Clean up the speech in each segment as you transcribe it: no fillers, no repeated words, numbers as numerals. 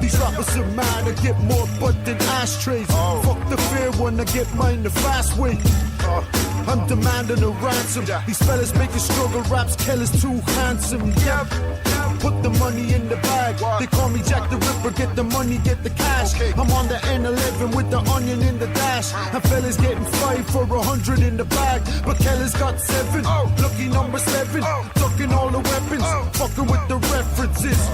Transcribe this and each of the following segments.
These rappers are mad, I get more butt than ashtrays. Fuck the fair one, I get mine the fast way. I'm demanding a ransom. These fellas making struggle raps, Keller's too handsome. Put the money in the bag. They call me Jack the Ripper, get the money, get the cash. I'm on the N11 with the onion in the dash. And fellas getting 5 for 100 in the bag. But Keller's got 7, lucky number 7. Ducking all the weapons, fucking with the references.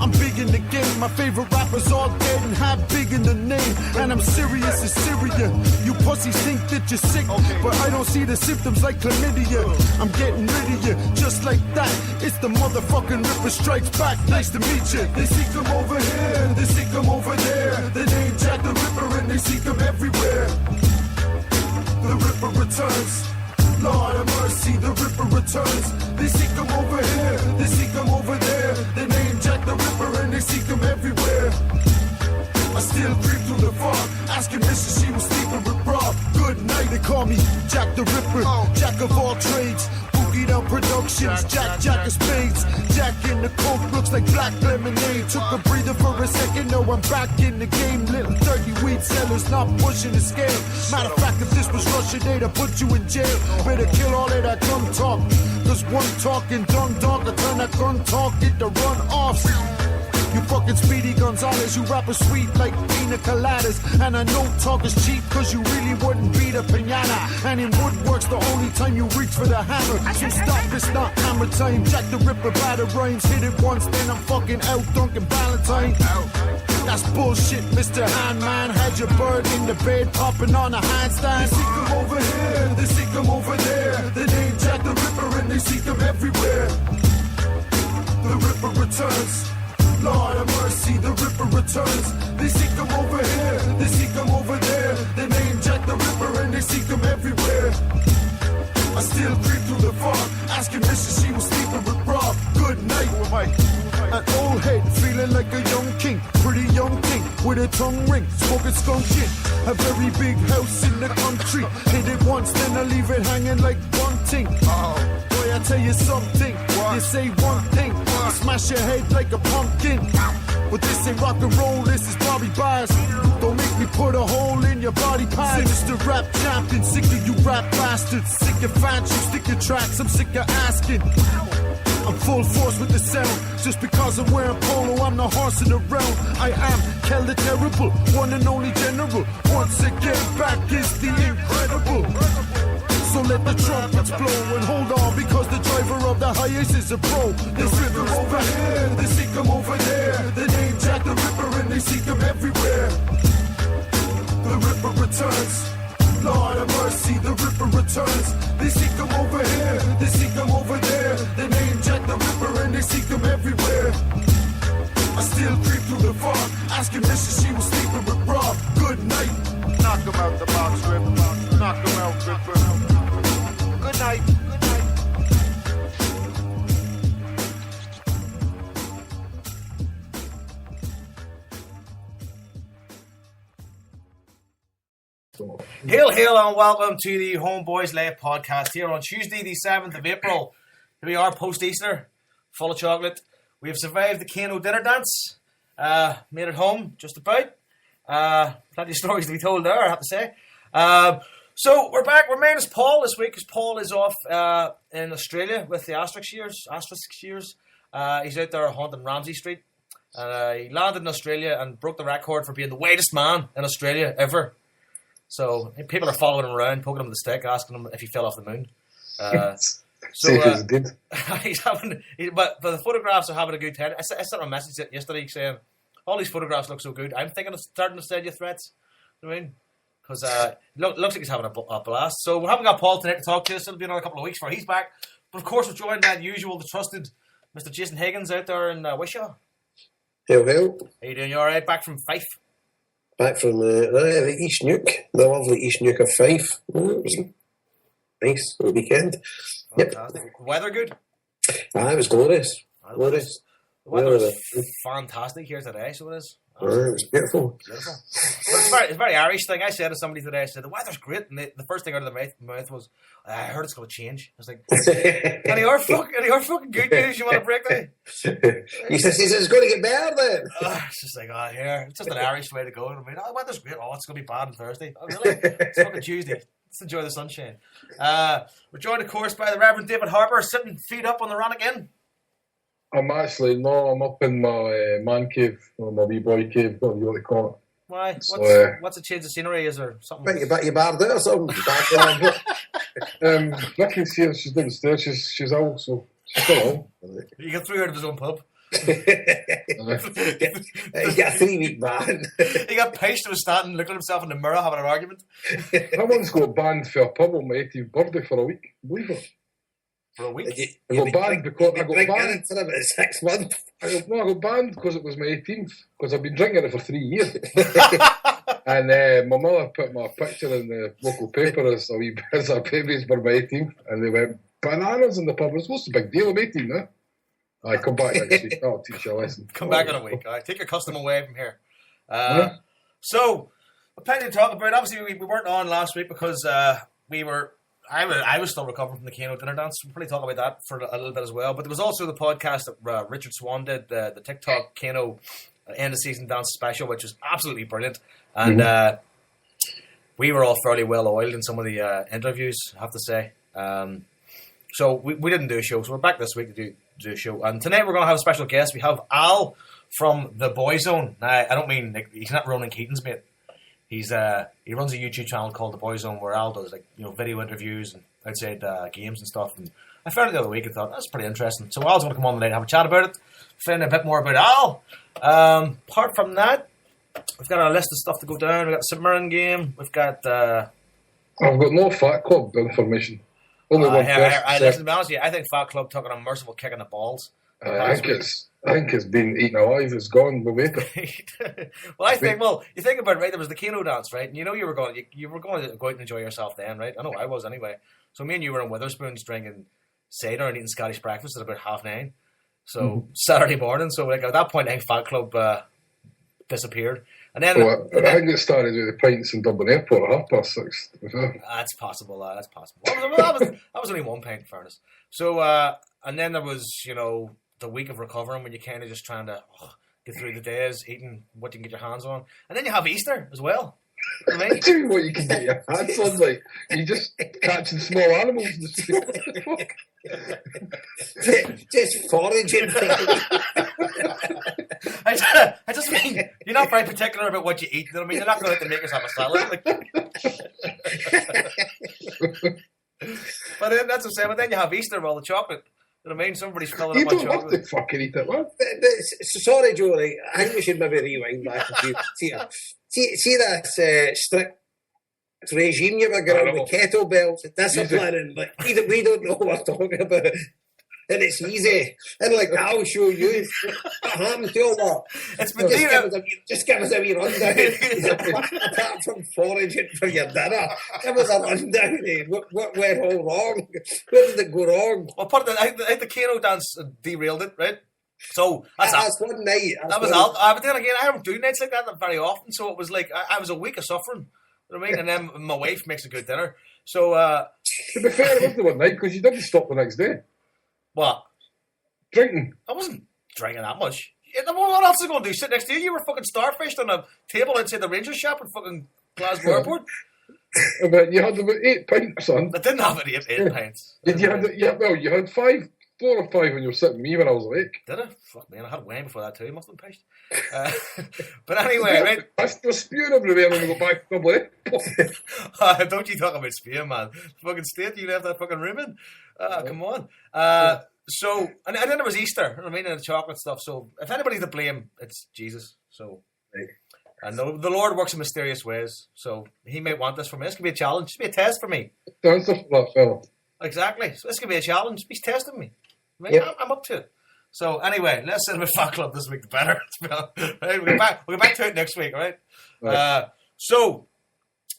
I'm big in the game, my favorite rappers all dead and half big in the name. And I'm serious as Syria. You pussies think that you're sick, but I don't see the symptoms like chlamydia. I'm getting rid of you, just like that. It's the motherfucking Ripper strikes back. Nice to meet you. They seek him over here, they seek him over there. The name Jack the Ripper and they seek him everywhere. The Ripper returns. Lord of mercy, the Ripper returns. They seek him over here, they seek him over there. The name Jack the Ripper and they seek him everywhere. I still creep through the fog, asking Mrs. she was sleeping with Rob. Good night, they call me Jack the Ripper, Jack of all trades. Boogie down productions, Jack of spades. Jack in the coke looks like black lemonade. Took a breather for a second, now I'm back in the game. Little dirty weed sellers not pushing the scale. Matter of fact, if this was Russia, they'd have put you in jail. Better kill all of that gun talk, cause one talking dumb dog will turn that gun talk into run offs. You fucking Speedy Gonzalez, you rappers sweet like pina coladas. And I know talk is cheap, cause you really wouldn't beat a piñata. And in woodwork's the only time you reach for the hammer. So stop, it's not hammer time. Jack the Ripper, batter rhymes. Hit it once, then I'm fucking out, Duncan Valentine. That's bullshit, Mr. Handman. Had your bird in the bed, popping on a handstand. They seek him over here, they seek him over there. The name Jack the Ripper and they seek him everywhere. The Ripper returns. Lord of mercy, the Ripper returns. They seek him over here, they seek him over there. The name Jack the Ripper and they seek him everywhere. I still creep through the fog, asking Mrs. she was sleeping with Rob. Good night. An old head, feeling like a young king. Pretty young thing, with a tongue ring, smoking skunk shit. A very big house in the country. Hit it once, then I leave it hanging like bunting. Boy, I tell you something, you say one thing, I smash your head like a pumpkin. But this ain't rock and roll, this is Bobby Bias. Don't make me put a hole in your body pie. Sinister rap champion, sick of you rap bastards. Sick of fans, you stick your tracks, I'm sick of asking. I'm full force with the sound. Just because I'm wearing polo, I'm the horse in the round. I am Kel the Terrible, one and only general. Once again, back is the incredible. So let the trumpets blow and hold on, because the driver of the highest is a pro. They seek him over here, they seek him over there. The name Jack the Ripper and they seek him everywhere. The Ripper returns. Lord of mercy, the Ripper returns. They seek him over here, they seek him over there. The name Jack the Ripper and they seek him everywhere. I still creep through the fog, asking Mrs. she was sleeping with Rob. Good night. Knock him out the box, Ripper. Knock him out, Ripper. Good night. Good night. Hail, hail, and welcome to the HomeBhoys Live podcast here on Tuesday, the 7th of April. Here we are, post-Easter, full of chocolate. We have survived the Kano dinner dance, made it home, just about. Plenty of stories to be told there, I have to say. So we're back. We're minus Paul this week, because Paul is off in Australia with the Asterisk Years. He's out there haunting Ramsey Street. He landed in Australia and broke the record for being the whitest man in Australia ever. So people are following him around, poking him with the stick, asking him if he fell off the moon. He's having, but the photographs are having a good time. I sent him a message yesterday saying, all these photographs look so good. I'm thinking of starting to send you threats. You know what I mean? Because looks like he's having a blast. So we haven't got Paul tonight to talk to us. It'll be another couple of weeks before he's back. But of course, we're joined by the usual, the trusted Mr. Jason Higgins out there in Wishaw. Hail, hail. How you doing? You all right? Back from Fife? Back from the East Nuke, the lovely East Nuke of Fife. It was nice for the weekend. Fantastic. Yep. Weather good? It was glorious. Glorious. The weather was fantastic here today, so it is. It was beautiful. Beautiful. But it's very Irish thing. I said to somebody today, I said, the weather's great. And the first thing out of their mouth was, I heard it's going to change. I was like, any are fucking good news you want to break down? He says it's going to get better then. It's just like, here. It's just an Irish way to go. I mean, the weather's great. It's going to be bad on Thursday. Oh, really? It's fucking Tuesday. Let's enjoy the sunshine. We're joined, of course, by the Reverend David Harper, sitting feet up on the run again. I'm up in my man cave, or my wee boy cave, whatever you want to call it. Why? So, what's a change of scenery? Is there something? You barred out or something? Nicky's here, she's downstairs, she's out, so she's still on. You got through out of his own pub. He's got a 3-week ban. He got paged to a stand looking at himself in the mirror having an argument. I once got banned for a pub on my 18th birthday for a week. Believe it. For a week? I got banned because I got banned. For about 6 months. I got banned because it was my 18th, because I've been drinking it for 3 years. And my mother put my picture in the local paper as a baby's for my 18th, and they went bananas in the pub. It's what's the big deal? I'm 18 now. I come back next week. I'll teach you a lesson. Come back in a week. All right, take your custom away from here. So, plenty to talk about. Obviously, we weren't on last week because I was still recovering from the Kano dinner dance. We'll probably talk about that for a little bit as well. But there was also the podcast that Richard Swan did, the TikTok Kano end of season dance special, which was absolutely brilliant. And we were all fairly well oiled in some of the interviews, I have to say. So we didn't do a show, so we're back this week to do a show. And tonight we're going to have a special guest. We have Al from the Boy Zone. Now, I don't mean he's not Ronan Keaton's mate. He runs a YouTube channel called The Boy Zone where Al does video interviews and outside games and stuff. And I found it the other week and thought that's pretty interesting. So Al's going to come on tonight and have a chat about it, find a bit more about Al. Apart from that, we've got a list of stuff to go down. We've got the St Mirren game. We've got. I've got no Fat Club information. Only one person. Listen, to be honest with you, I think Fat Club took an unmerciful kick in the balls. I think it's been eaten alive. It's gone. We'll wait. You think about it, right? There was the Kano dance, right? And you were going to go out and enjoy yourself then, right? I know I was anyway. So me and you were in Witherspoons drinking cider and eating Scottish breakfast at about 9:30. So Saturday morning. So at that point, I think Fat Club disappeared. And then I think it started with the pints in Dublin Airport at 6:30. That's possible. That's possible. That was only one pint, in fairness. So and then there was the week of recovering when you're kind of just trying to get through the days, eating what you can get your hands on, and then you have Easter as well. I tell you what you can get your hands on, like you just catching small animals in the street. Just foraging. I just mean you're not very particular about what you eat. I mean, you're not going to have to make yourself a salad. But then, that's what I'm saying. But then you have Easter with all the chocolate. You know what I mean? Somebody's filling up on chocolate. You don't have to fucking eat it, man. Sorry, Joe. Right? I think we should maybe rewind back a few. See that strict regime you were going with kettlebells, discipline, like we don't know what we're talking about. And it's easy. And I'll show you. What happened to all that? It's been just give us a wee rundown. Apart from foraging for your dinner, give us a rundown. What went all wrong? Where did it go wrong? Well, I think the Kano dance derailed it, right? So that's one night. But then again, I don't do nights like that very often. So it was like I was a week of suffering. You know what I mean? And then my wife makes a good dinner. So to be fair, it wasn't one night because you didn't stop the next day. What? Drinking. I wasn't drinking that much. What else are you going to do? Sit next to you? You were fucking starfished on a table outside the Rangers shop at fucking Glasgow Airport. But you had about 8 pints, son. I didn't have any 8 pints. You had 4 or 5 when you were sitting with me when I was awake. Did I? Fuck, man, I had wine before that too. Must have been pissed. But anyway, right? I still spewing everywhere when we go back to Dublin. Don't you talk about spewing, man. Fucking state you left that fucking room in. Come on. So, and then there was Easter, you know what I mean, and the chocolate stuff. So, if anybody's to blame, it's Jesus. So, and the Lord works in mysterious ways. So, He might want this from me. This could be a challenge. This could be a test for me. Answer for that fella. Exactly. So, this could be a challenge. He's testing me. Right? Yep. I'm up to it. So, anyway, let's sit with Fat Club this week. The better. Right? We'll get back to it next week, all right? So,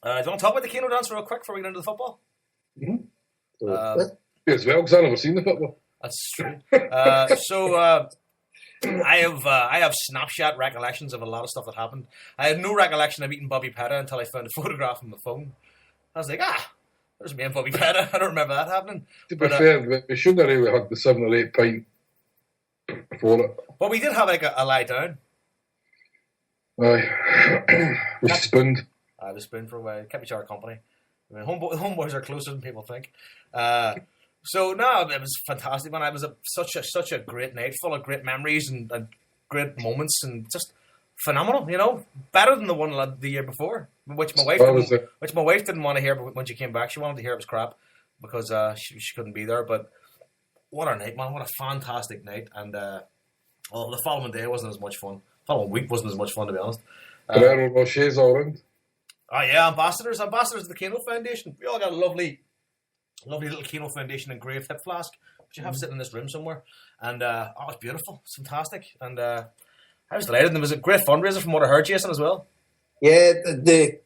do you want to talk about the Kano dance real quick before we get into the football? Mm-hmm. As well, because I've never seen the football. That's true. So I have snapshot recollections of a lot of stuff that happened. I had no recollection of eating Bobby Petta until I found a photograph on my phone. I was like, there's me and Bobby Petta. I don't remember that happening. To be fair, we shouldn't have really had the 7 or 8 pint before it. But we did have like a lie down. Aye. We spooned. I was spooned for a while. Kept each other company. I mean, homeboys are closer than people think. So no, it was fantastic, man. It was such a great night, full of great memories and great moments, and just phenomenal. You know, better than the one the year before, which my wife didn't want to hear. But when she came back, she wanted to hear it was crap because she couldn't be there. But what a night, man! What a fantastic night! And the following day wasn't as much fun. The following week wasn't as much fun, to be honest. Ferrero Rocher's all around. Oh yeah, ambassadors of the Kano Foundation. We all got a lovely little Kano Foundation engraved hip flask, which you have sitting in this room somewhere. And it's beautiful. It's fantastic. And I was delighted. And there was a great fundraiser from what I heard, Jason, as well. Yeah, the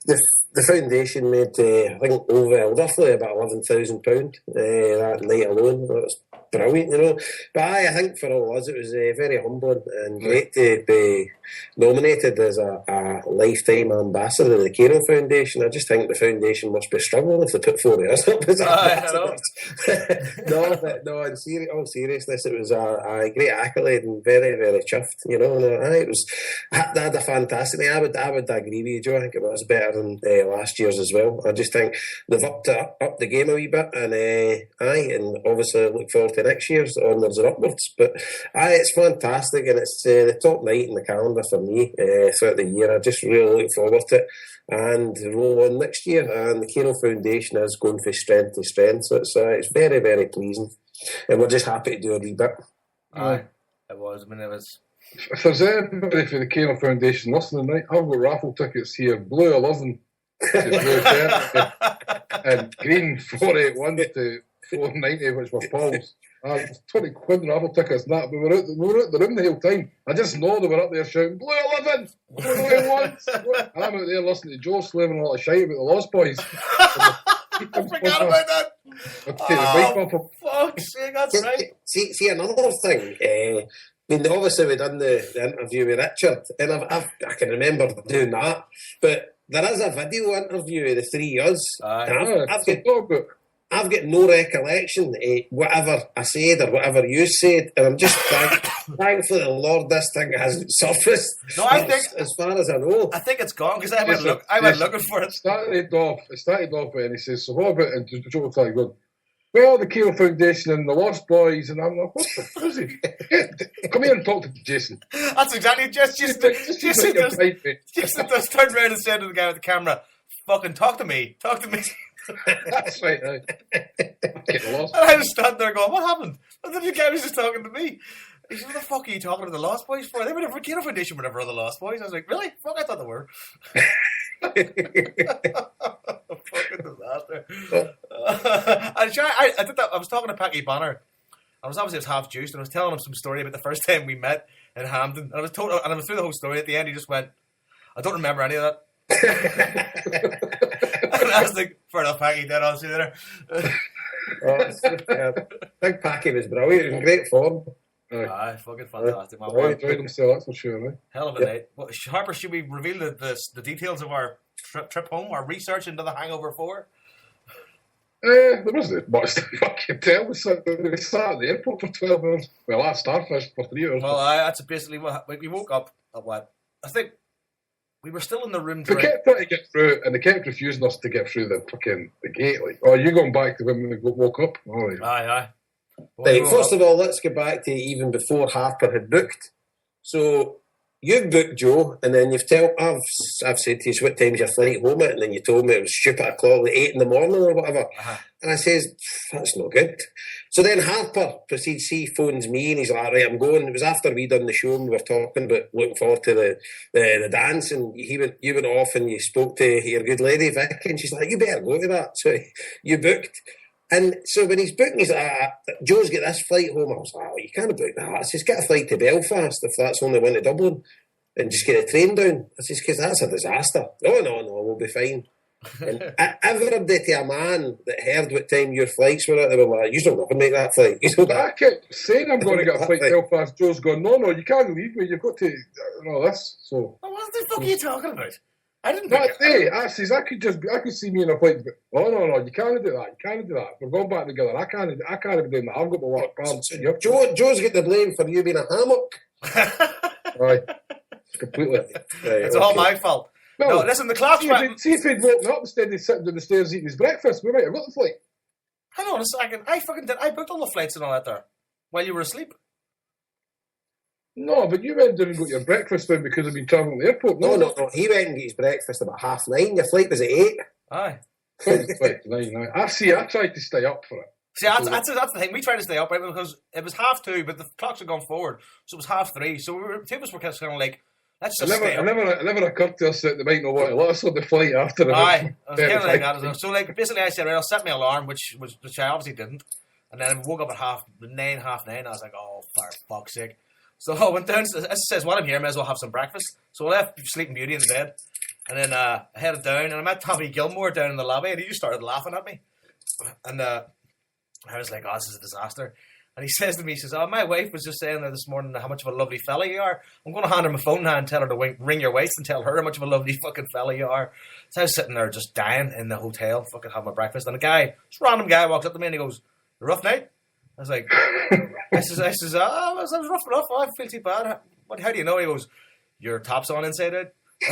foundation made, I think, roughly about £11,000 that night alone. That was brilliant, you know. But I think for all of us, it was very humbling and great to be nominated as a lifetime ambassador of the Kano Foundation. I just think the foundation must be struggling if they put 4 years up as ambassadors. No, in all seriousness, it was a great accolade and very, very chuffed, you know. And it was, they had a fantastic night. I would agree with you, Joe. I think it was better than last year's as well. I just think they've upped the game a wee bit, and and obviously look forward to next year's onwards and upwards. But it's fantastic, and it's the top night in the calendar for me throughout the year. I just really look forward to it and roll on next year. And the Kano Foundation is going from strength to strength, so it's very, very pleasing, and we're just happy to do a wee bit. Aye, it was. I mean, it was. If there's anybody for the Kano Foundation listening tonight, I've got raffle tickets here. Blue 11 to Blue 10 and green 481 to 490, which were Paul's. 20 quid raffle tickets and that, but we were out the room the whole time. I just know they were up there shouting, Blue 11! We're going once! I'm out there listening to Joe slaving a lot of shite about the Lost Boys. I forgot about that. Fuck's sake, that's right. See, another thing, I mean, obviously we done the interview with Richard, and I can remember doing that, but there is a video interview of the 3 years, and I've got no recollection of whatever I said or whatever you said, and I'm just thankful to the Lord this thing hasn't surfaced. No, I think, as far as I know, I think it's gone because I went looking for it. It started off, and he says, "So what about?" And Joe was like, "Good. Well, the Kano Foundation and the Lost Boys," and I'm like, "What the fuck is he? Come here and talk to Jason." That's exactly Jason just turned around and said to the guy with the camera, "Fucking talk to me." That's right. Getting lost. And I was standing there going, "What happened?" And then the guy was just talking to me. He said, "What the fuck are you talking to the Lost Boys for? They were never Kano Foundation, were never other Lost Boys." I was like, "Really? Fuck, I thought they were." Fucking disaster. I did that. I was talking to Packy Banner. I was half juiced, and I was telling him some story about the first time we met in Hampton. And I was through the whole story. At the end, he just went, "I don't remember any of that." And I was like, "Fair enough, Packy. Dead on. See you later." Big Packy was brilliant. He was in great form. Aye, fucking fantastic, man. I enjoyed himself, that's for sure, right? Hell of a night. Well, Harper, should we reveal the details of our trip home, our research into the Hangover 4? There wasn't much to fucking tell. We sat at the airport for 12 hours. Well, I starfished for 3 hours. Well, that's basically what we woke up at what? I think we were still in the room. They kept trying to get through, and they kept refusing us to get through the gate. Like, oh, you're going back to when we woke up? Oh, yeah. Aye. Right, first of all, let's go back to even before Harper had booked. So you've booked, Joe, and then I've said to you what time's your flight home at, and then you told me it was stupid o'clock, like 8 in the morning or whatever. And I says, that's no good. So then Harper proceeds, he phones me and he's like, right, I'm going. It was after we done the show and we were talking about looking forward to the dance, and you went off and you spoke to your good lady Vic, and she's like, you better go to that. So you booked. And so when he's booking, he's like, Joe's got this flight home. I was like, oh, you can't book that. I says, get a flight to Belfast if that's only one to Dublin, and just get a train down. I says, because that's a disaster. Oh, no, we'll be fine. And everybody to a man that heard what time your flights were at, they were like, you don't never make that flight. I kept saying I'm going to get a flight to Belfast. Joe's going, no, you can't leave me. You've got to, this. So What the fuck are you talking about? I didn't that day, I says, I could see me in a flight. Oh, no, you can't do that. We're going back together. I can't be doing that. I've got my work cards. Joe's got the blame for you being a hammock. Right. Completely. It's all my fault. No, listen, the clock's right. See if he'd woken up instead of sitting on the stairs eating his breakfast, we might have got the flight. Hang on a second. I booked all the flights and all that there while you were asleep. No, but you went down and got your breakfast then because I've been travelling to the airport. No. He went and got his breakfast about 9:30. Your flight was at 8. Aye. Flight 9. I tried to stay up for it. See, that's the thing. We tried to stay up, right, because it was 2:30, but the clocks had gone forward, so it was 3:30. So two of us were kind of like, let's just stay up. It never occurred to us that they might not want to let us on the flight after it. Aye, I was kind of like that as well. So, like, basically I said, right, I'll set my alarm, which I obviously didn't. And then I woke up at 9:30. I was like, oh, for fuck's sake. So I went down, it says, while I'm here, I may as well have some breakfast. So I left Sleeping Beauty in the bed. And then I headed down, and I met Tommy Gilmore down in the lobby, and he just started laughing at me. And I was like, oh, this is a disaster. And he says to me, he says, oh, my wife was just saying there this morning how much of a lovely fella you are. I'm going to hand her my phone now and tell her to ring your wife and tell her how much of a lovely fucking fella you are. So I was sitting there just dying in the hotel, fucking having my breakfast. And this random guy walks up to me and he goes, a rough night? I was like, I says, oh, it was rough enough. Oh, I feel too bad. How do you know? He goes, your top's on inside out. I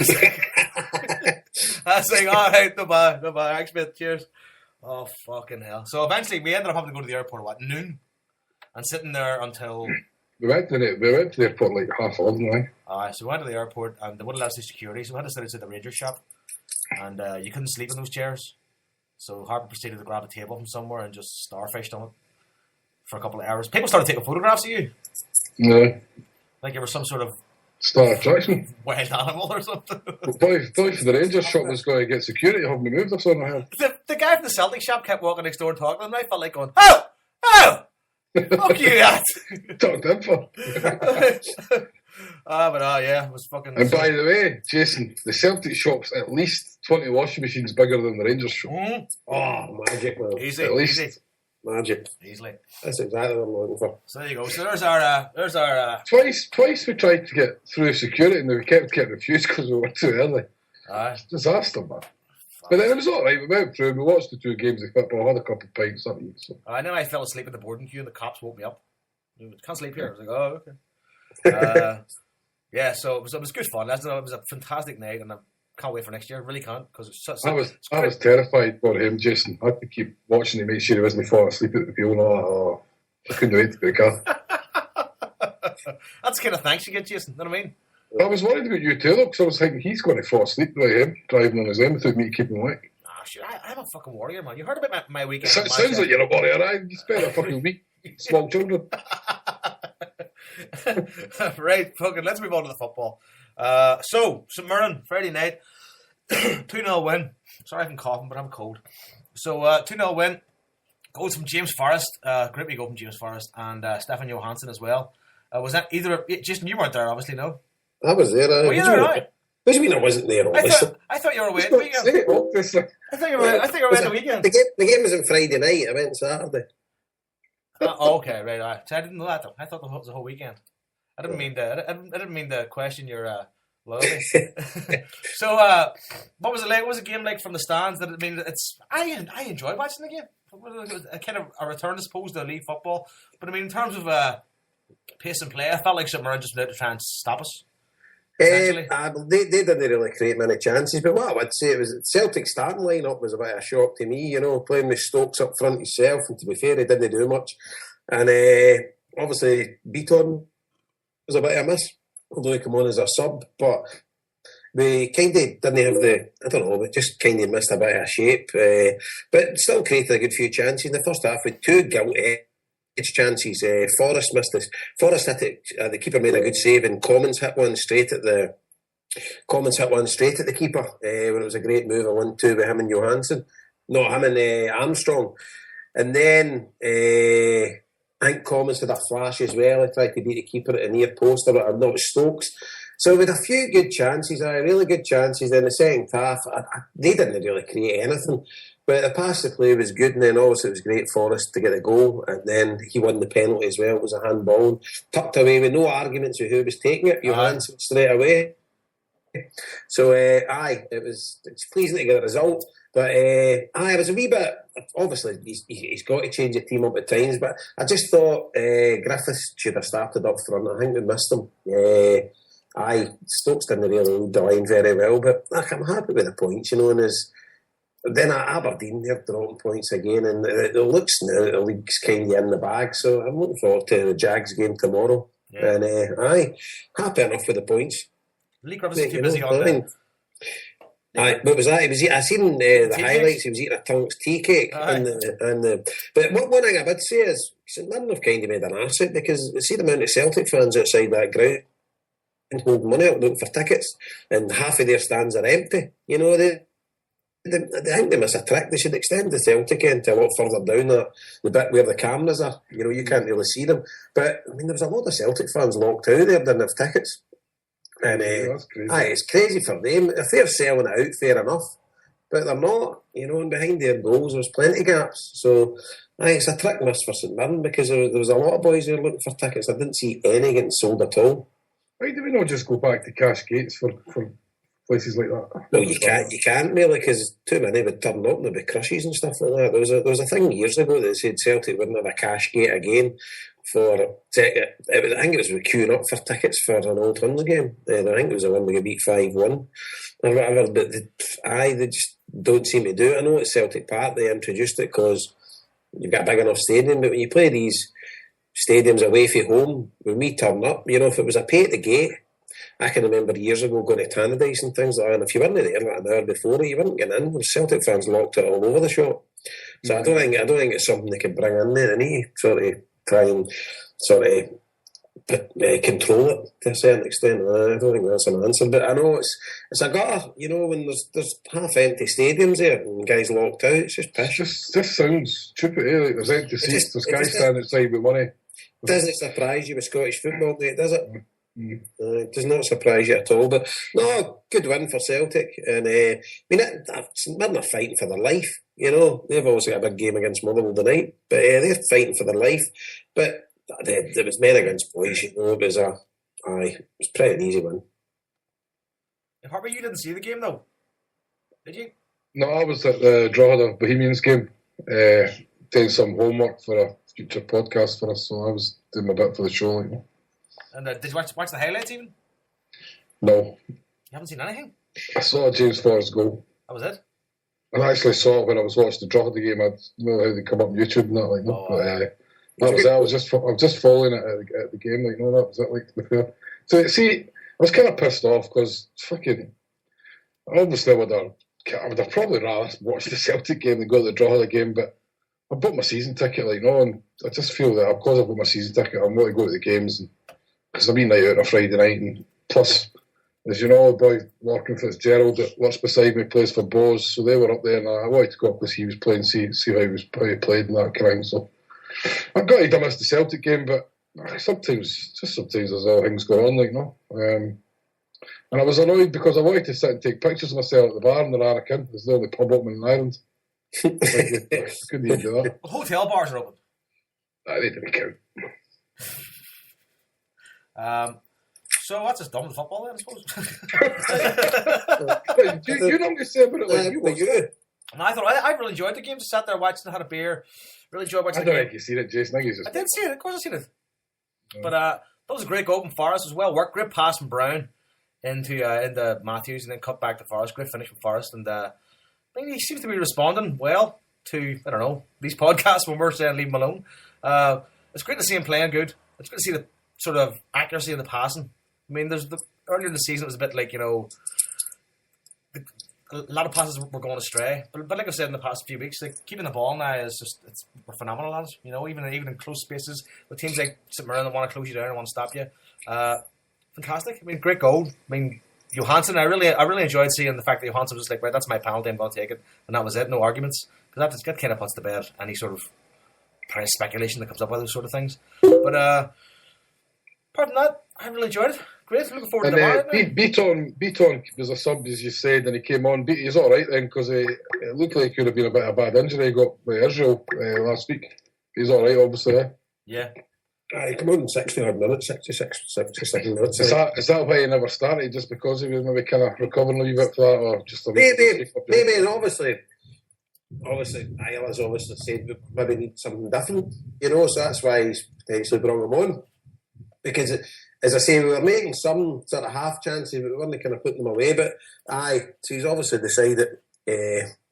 was like, all right, no bad. Thanks, mate. Cheers. Oh, fucking hell. So eventually we ended up having to go to the airport at noon and sitting there until... We went to the airport like 11:30. So we went to the airport and they wouldn't let us do security, so we had to sit outside the Rangers shop. And you couldn't sleep in those chairs. So Harper proceeded to grab a table from somewhere and just starfished on it for a couple of hours. People started taking photographs of you. No. Like you were some sort of star attraction. Wild animal or something. Boy, for the Rangers shop was going to get security, haven't they moved us on ahead? The guy from the Celtic shop kept walking next door and talking to them, and I felt like going, oh! Fuck you, that! Talked in for. Yeah, it was fucking... And by the way, Jason, the Celtic shop's at least 20 washing machines bigger than the Rangers shop. Mm. Oh, magic, man. Easy, at least. Easy. Magic. Easily. That's exactly what I'm looking for. So there you go. So there's our... Twice we tried to get through security and we kept getting refused because we were too early. Aye. Disaster, man. But then it was alright, we went through, we watched the 2 games of football, had a couple of pints, something. So. And then I fell asleep at the boarding queue and the cops woke me up. Can't sleep here. I was like, oh, okay. Yeah, so it was good fun. It was a fantastic night and I can't wait for next year. I really can't because it's such... I was terrified for him, Jason. I had to keep watching him, make sure he wasn't falling asleep at the field and all that. I couldn't wait to get a car. That's the kind of thanks you get, Jason. You know what I mean? I was worried about you too, though, because I was thinking he's going to fall asleep by him driving on his own without me keeping him awake. Ah, sure. I'm a fucking warrior, man. You heard about my weekend? Sounds like you're a warrior, right? You spent a fucking week small children. Right, fucking. Let's move on to the football. So St Mirren Friday night, 2-0 win. Sorry, I'm coughing, but I'm cold. So 2-0 win. Goals from James Forrest. Great goal from James Forrest and Stefan Johansson as well. Was that either? Jason, you weren't there, obviously, no. I was there. Were you there, right? What do you mean I wasn't there? I thought you were away at the weekend. Obviously. I thought you were away at the weekend. The game was on Friday night. I went Saturday. Okay, right. So I didn't know that though. I thought it was the whole weekend. I didn't mean to question your loyalty. So, what was it like? What was the game like from the stands? I enjoyed watching the game. It was a kind of a return, I suppose, to elite football. But I mean, in terms of pace and play, I felt like St Mirren just went out to try and stop us. They didn't really create many chances, but what I would say, it was Celtic starting line-up was a bit of a shock to me, playing with Stokes up front himself, and to be fair, he didn't do much. And obviously, Beaton was a bit of a miss, although he came on as a sub, but we kind of didn't have we just kind of missed a bit of shape, but still created a good few chances in the first half with 2 guilty chances. Forrest missed this. Forrest hit it. The keeper made a good save, and Commons hit one straight at the keeper. When it was a great move, a 1-2 with him and Johansson. No, him and Armstrong. And then I think Commons had a flash as well. He tried to beat the keeper at a near post, or not, it was Stokes. So we had a few good chances, really good chances. In the second half, they didn't really create anything. But the pass to play was good, and then obviously it was great for us to get a goal, and then he won the penalty as well. It was a handball, tucked away with no arguments with who was taking it. Johansson straight away. So it's pleasing to get a result. But I was a wee bit. Obviously, he's got to change the team up at times. But I just thought Griffiths should have started up front. I think we missed him. Stokes didn't really lead the line very well. But I'm happy with the points, and then at Aberdeen, they're dropping points again, and it looks now that the league's kind of in the bag. So I'm looking forward to the Jags game tomorrow. Yeah. And happy enough with the points. Lee Griffiths is too busy on that. What was that? I seen the highlights. He was eating a Tonks tea cake. But one thing I would say is St Mirren have kind of made an arse out, because see the amount of Celtic fans outside that ground and hold money up looking for tickets, and half of their stands are empty. I think they miss a trick. They should extend the Celtic end to a lot further down the bit where the cameras are. You can't really see them. But I mean, there was a lot of Celtic fans locked out there, didn't have tickets. And that's crazy. It's crazy for them. If they're selling it out, fair enough. But they're not, and behind their goals there's plenty of gaps. So it's a trick miss for St Mirren, because there was a lot of boys there looking for tickets. I didn't see any getting sold at all. Why do we not just go back to cash gates for places like that? No, you can't really, because too many would turn up and there'd be crushes and stuff like that. There was a thing years ago that said Celtic wouldn't have a cash gate again for I think it was queuing up for tickets for an Old Huns game. I think it was the one we beat 5-1 or whatever, but they just don't seem to do it. I know at Celtic Park they introduced it because you've got a big enough stadium, but when you play these stadiums away from home, when we turn up, if it was a pay at the gate, I can remember years ago going to Tannadice and things like that, and if you weren't there like an hour before, you weren't getting in. The Celtic fans locked it all over the shop. So I don't think it's something they can bring in there. They need to sort of try and control it to a certain extent. I don't think that's an answer, but I know it's a gutter. When there's half empty stadiums there and guys locked out, it's just pish. This sounds stupid. Like there's empty seats, there's guys standing outside with money. Doesn't surprise you with Scottish football, mate, does it? It does not surprise you at all. But no, good win for Celtic, and St Mirren are fighting for their life. They've obviously got a big game against Motherwell tonight, but they're fighting for their life. But there was men against boys. It was pretty an easy win. Harper, you didn't see the game though, did you? No, I was at the Drogheda Bohemians game, doing some homework for a future podcast for us. So I was doing my bit for the show. And did you watch the highlights even? No. You haven't seen anything? I saw James Forrest goal. That was it? I actually saw it when I was watching the Drogheda game. I don't know how they come up on YouTube and that, like that. But that was it. I was just following it at the game, that was it, like, to be fair. So, see, I was kind of pissed off because obviously I would have probably rather watched the Celtic game than go to the Drogheda game, but I bought my season ticket, and I just feel that because I've got my season ticket, I'm going to go to the games, because I'm night out on a Friday night, and plus, as you know, the boy Larkin Fitzgerald that works beside me plays for Bows, so they were up there, and I wanted to go up because he was playing, see how he played and that kind. So I've got to miss the Celtic game, but sometimes there's other things going on, and I was annoyed because I wanted to sit and take pictures of myself at the bar in the Rarakin. There's the only pub open in Ireland. I couldn't even do that. The hotel bars are open. They didn't count. So that's just done with football then, I suppose. you don't get to say about it like you were. And I really enjoyed the game. Just sat there watching, had a beer. Really enjoyed watching the game. I don't think you've seen it, Jason. I did see it. Of course I seen it. Yeah. But that was a great goal from Forrest as well. Great pass from Brown into Matthews, and then cut back to Forrest. Great finish from Forrest. And he seems to be responding well to, I don't know, these podcasts when we're saying leave him alone. It's great to see him playing good. It's good to see the sort of accuracy in the passing. I mean, earlier in the season it was a bit like, a lot of passes were going astray. But like I've said in the past few weeks, like keeping the ball now is just we're phenomenal at it. Even in close spaces, with teams like St Mirren that want to close you down and want to stop you. Fantastic. I mean, great goal. I mean, Johansson, I really enjoyed seeing the fact that Johansson was just like, right, that's my penalty, I'm going to take it, and that was it, no arguments, because that kind of puts to bed any sort of press speculation that comes up with those sort of things. But apart from that, I really enjoyed it. Great, looking forward to tomorrow. Beaton was a sub, as you said, and he came on. He's all right then, because it looked like he could have been a bit of a bad injury. He got by Israel last week. He's all right, obviously. Yeah. He came on 60 odd minutes, 66 minutes. Is that why he never started? Just because he was maybe kind of recovering a wee bit for that, or just a maybe, and obviously, Isle has obviously said we maybe need something different, so that's why he's potentially brought him on. Because, as I say, we were making some sort of half chances, but we weren't kind of putting them away. But so he's obviously decided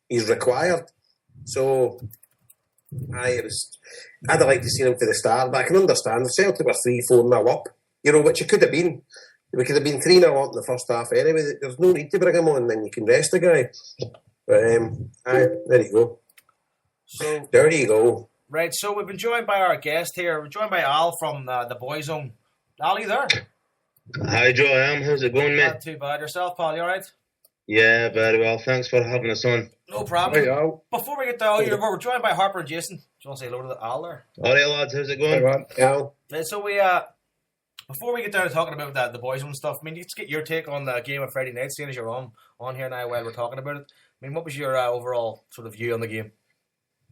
he's required. So, I'd have liked to see him for the start, but I can understand if Celtic were 3-4-0 up, which it could have been. We could have been 3-0 up in the first half anyway. There's no need to bring him on, then you can rest the guy. But there you go. So there you go. Right, so we've been joined by our guest here. We're joined by Al from the Boys Zone. Al, are you there? Hi, Joe. I am. How's it going, mate? Not too bad. Yourself, pal? You all right? Yeah, very well. Thanks for having us on. No problem. Hey, Al. Before we get to Al, we're joined by Harper and Jason. Do you want to say hello to Al there? All right, lads. How's it going? Hey, man. Al. Right, so before we get down to talking about the Boys Zone stuff, I mean, let's get your take on the game on Friday night, seeing as you're on here now while we're talking about it. I mean, what was your overall sort of view on the game?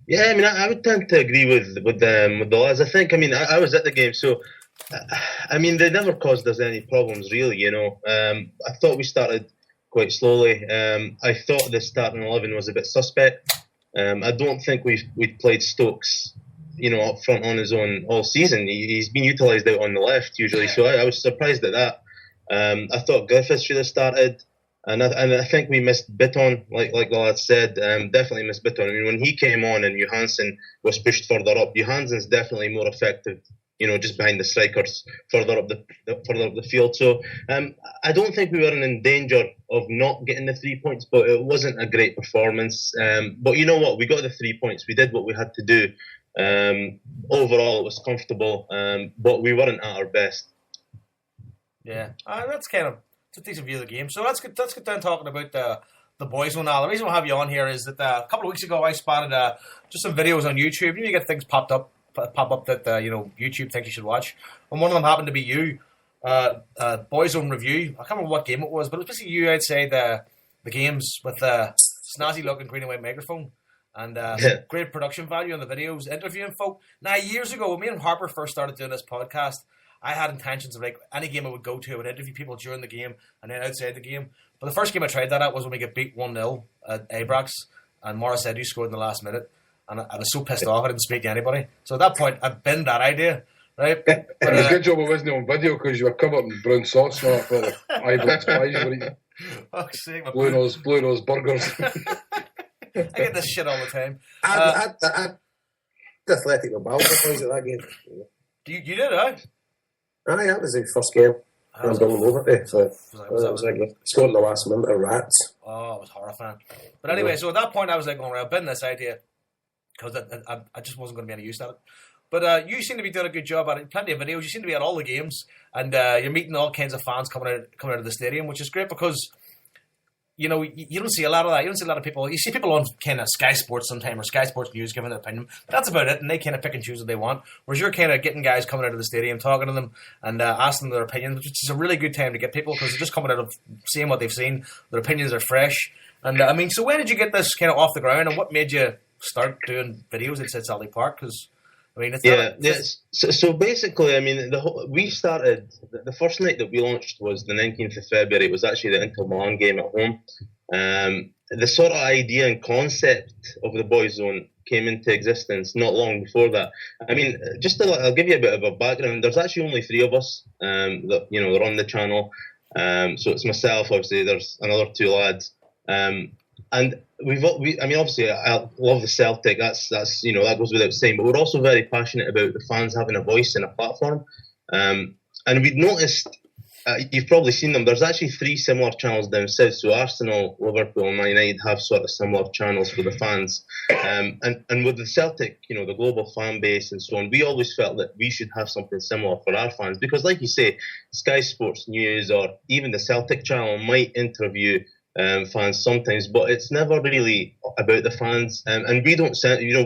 Yeah, I mean, I would tend to agree with the lads. I think, I was at the game, so they never caused us any problems, really. I thought we started quite slowly. I thought the starting 11 was a bit suspect. I don't think we'd played Stokes, up front on his own all season. He's been utilised out on the left usually, so I was surprised at that. I thought Griffiths should have started. And I think we missed Bitton, like the lad said. Definitely missed Bitton. I mean, when he came on and Johansson was pushed further up, Johansson's definitely more effective, just behind the strikers, further up the field. So I don't think we were in danger of not getting the 3 points, but it wasn't a great performance. But you know what? We got the 3 points. We did what we had to do. Overall, it was comfortable, but we weren't at our best. Yeah, that's kind of a decent view of the game. So let's get down talking about the Boys Zone now. The reason I have you on here is that a couple of weeks ago I spotted just some videos on YouTube. You get things pop up that YouTube thinks you should watch, and one of them happened to be you, Boys Zone review. I can't remember what game it was, but it was basically you outside the games with a snazzy looking green and white microphone and great production value on the videos, interviewing folk. Now, years ago, when me and Harper first started doing this podcast, I had intentions of any game I would go to, I would interview people during the game and then outside the game. But the first game I tried that at was when we got beat 1-0 at Abrax and Morris Edu scored in the last minute. And I was so pissed off I didn't speak to anybody. So at that point, I binned that idea, right? But, it was a good job it wasn't on video because you were covered in brown sauce and all that for the Ibrox pies you were eating. Fuck's sake, Blue nose burgers. I get this shit all the time. I Athletic with Balfour at that game. You did, right? That was the first game. I was going over there. So was scored in the last minute of Rats. Oh, it was horrifying. But anyway, so at that point I was like, I've been this idea because I just wasn't going to be any use at it. But you seem to be doing a good job at it. Plenty of videos. You seem to be at all the games, and you're meeting all kinds of fans coming out of the stadium, which is great because you don't see a lot of that. You don't see a lot of people. You see people on kind of Sky Sports sometimes or Sky Sports News giving their opinion. But that's about it, and they kind of pick and choose what they want. Whereas you're kind of getting guys coming out of the stadium, talking to them, and asking their opinions, which is a really good time to get people because they're just coming out of seeing what they've seen. Their opinions are fresh. And so when did you get this kind of off the ground, and what made you start doing videos inside Celtic Park? Because So basically, we started, the first night that we launched was the 19th of February. It was actually the Inter Milan game at home. The sort of idea and concept of the Boys Zone came into existence not long before that. I'll give you a bit of a background. There's actually only 3 of us that are on the channel. So it's myself, obviously, there's another 2 lads. And obviously, I love the Celtic. That's that goes without saying. But we're also very passionate about the fans having a voice and a platform. And we'd noticed, you've probably seen them. There's actually 3 similar channels down south. So Arsenal, Liverpool, and Man United have sort of similar channels for the fans. And with the Celtic, the global fan base and so on, we always felt that we should have something similar for our fans because, like you say, Sky Sports News or even the Celtic channel might interview fans sometimes, but it's never really about the fans. And we don't,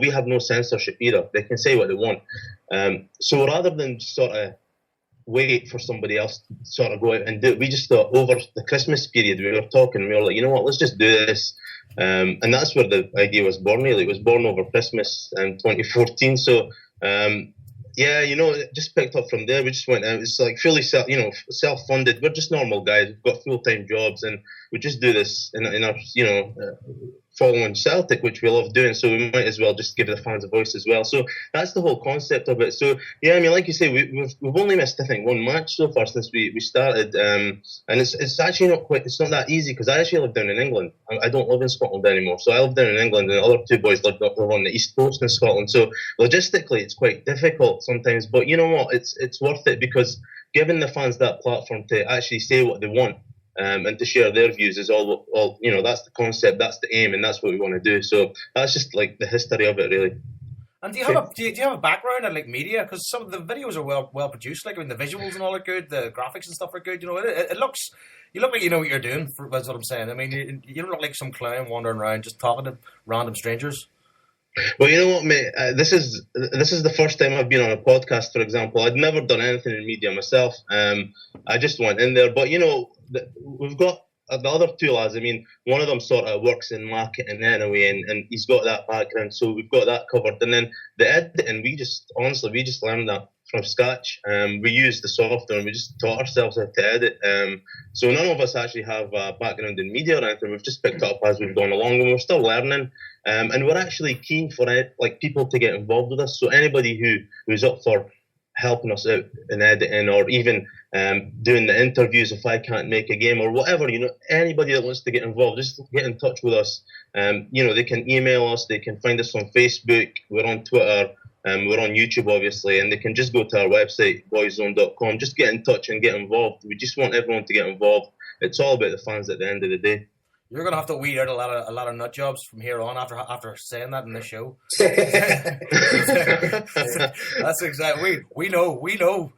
we have no censorship either. They can say what they want. So rather than sort of wait for somebody else to sort of go out and do it, we just thought over the Christmas period we were talking, we were like, you know what, let's just do this. And that's where the idea was born, really. It was born over Christmas in 2014. So, yeah, just picked up from there. We just went out. It's like fully self-funded. We're just normal guys. We've got full-time jobs, and we just do this in our, following Celtic, which we love doing. So we might as well just give the fans a voice as well. So that's the whole concept of it. So yeah, I mean, like you say, we've only missed, I think, one match so far since we started, and it's actually it's not that easy, because I actually live down in England. I don't live in Scotland anymore. So I live down in England, and the other two boys live on the East Coast in Scotland. So logistically, it's quite difficult sometimes. But you know what? It's worth it, because giving the fans that platform to actually say what they want, and to share their views is all, that's the concept, that's the aim, and that's what we want to do. So that's just like the history of it, really. And do you have a background in like media? Because some of the videos are well produced. Like, I mean, the visuals and all are good, the graphics and stuff are good. You look like you know what you're doing. That's what I'm saying. I mean, you don't look like some clown wandering around just talking to random strangers. Well, you know what, mate? This is the first time I've been on a podcast, for example. I'd never done anything in media myself. I just went in there, but we've got the other two lads. I mean, one of them sort of works in marketing anyway, and he's got that background, so we've got that covered. And then the editing, we just learned that from scratch. We used the software, and we just taught ourselves how to edit. So none of us actually have a background in media or anything. We've just picked it up as we've gone along, and we're still learning. And we're actually keen for people to get involved with us. So anybody who's up for helping us out in editing, or even doing the interviews if I can't make a game or whatever, anybody that wants to get involved, just get in touch with us. They can email us, they can find us on Facebook, we're on Twitter, we're on YouTube, obviously, and they can just go to our website, boyzone.com, just get in touch and get involved. We just want everyone to get involved. It's all about the fans at the end of the day. You're gonna have to weed out a lot of nut jobs from here on after saying that in the show. That's exactly we know. Well,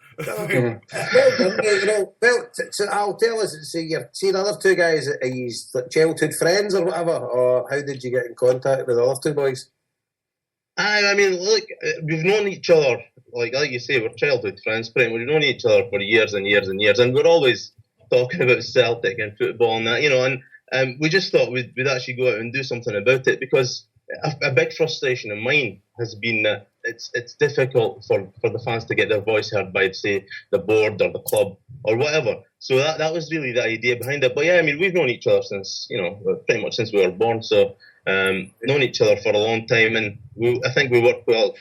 I'll tell us. So you've seen the other two guys. Are you childhood friends or whatever, or how did you get in contact with the other two boys? I mean, look, we've known each other, like you say, we're childhood friends. Pretty much, we've known each other for years and years and years, and we're always talking about Celtic and football and that, and we just thought we'd actually go out and do something about it, because a big frustration of mine has been that it's difficult for the fans to get their voice heard by, say, the board or the club or whatever. So that was really the idea behind it. But yeah, I mean, we've known each other since, pretty much since we were born. So known each other for a long time, and I think we work well,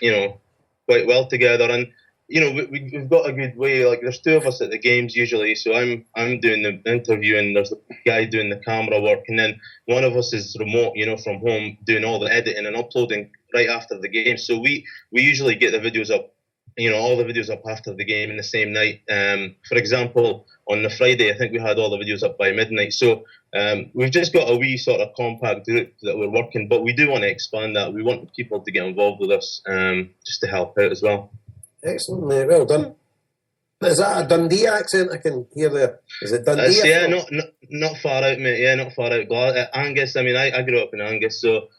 quite well together. And we've got a good way. Like, there's two of us at the games usually, so I'm doing the interviewing, there's the guy doing the camera work, and then one of us is remote, from home, doing all the editing and uploading right after the game. So we usually get the videos up, all the videos up after the game in the same night. For example, on the Friday, I think we had all the videos up by midnight. So we've just got a wee sort of compact group that we're working, but we do want to expand that. We want people to get involved with us, just to help out as well. Excellent, well done. Is that a Dundee accent I can hear there? Is it Dundee? Yeah, not far out, mate. Yeah, not far out. Angus, I mean, I grew up in Angus, so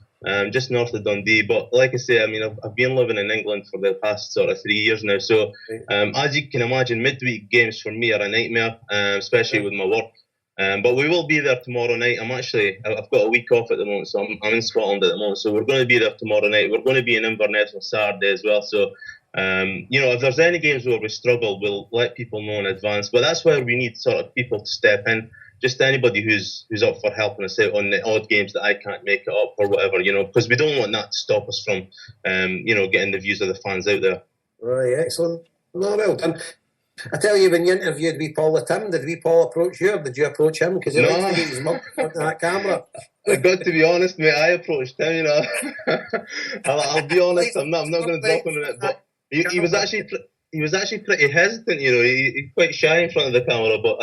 just north of Dundee. But like I say, I mean, I've been living in England for the past sort of 3 years now. So as you can imagine, midweek games for me are a nightmare, especially with my work. But we will be there tomorrow night. I've got a week off at the moment, so I'm in Scotland at the moment. So we're going to be there tomorrow night. We're going to be in Inverness on Saturday as well. So if there's any games where we struggle, we'll let people know in advance. But that's where we need sort of people to step in. Just anybody who's up for helping us out on the odd games that I can't make it up or whatever, because we don't want that to stop us from, getting the views of the fans out there. Right, excellent. No, well done. I tell you, when you interviewed wee Paul the Tim, did wee Paul approach you, or did you approach him? Because he likes to get his mug on that camera. I got to be honest, mate, I approached him, I'll be honest, I'm not going to drop on it, but he was actually pretty hesitant, he's quite shy in front of the camera, but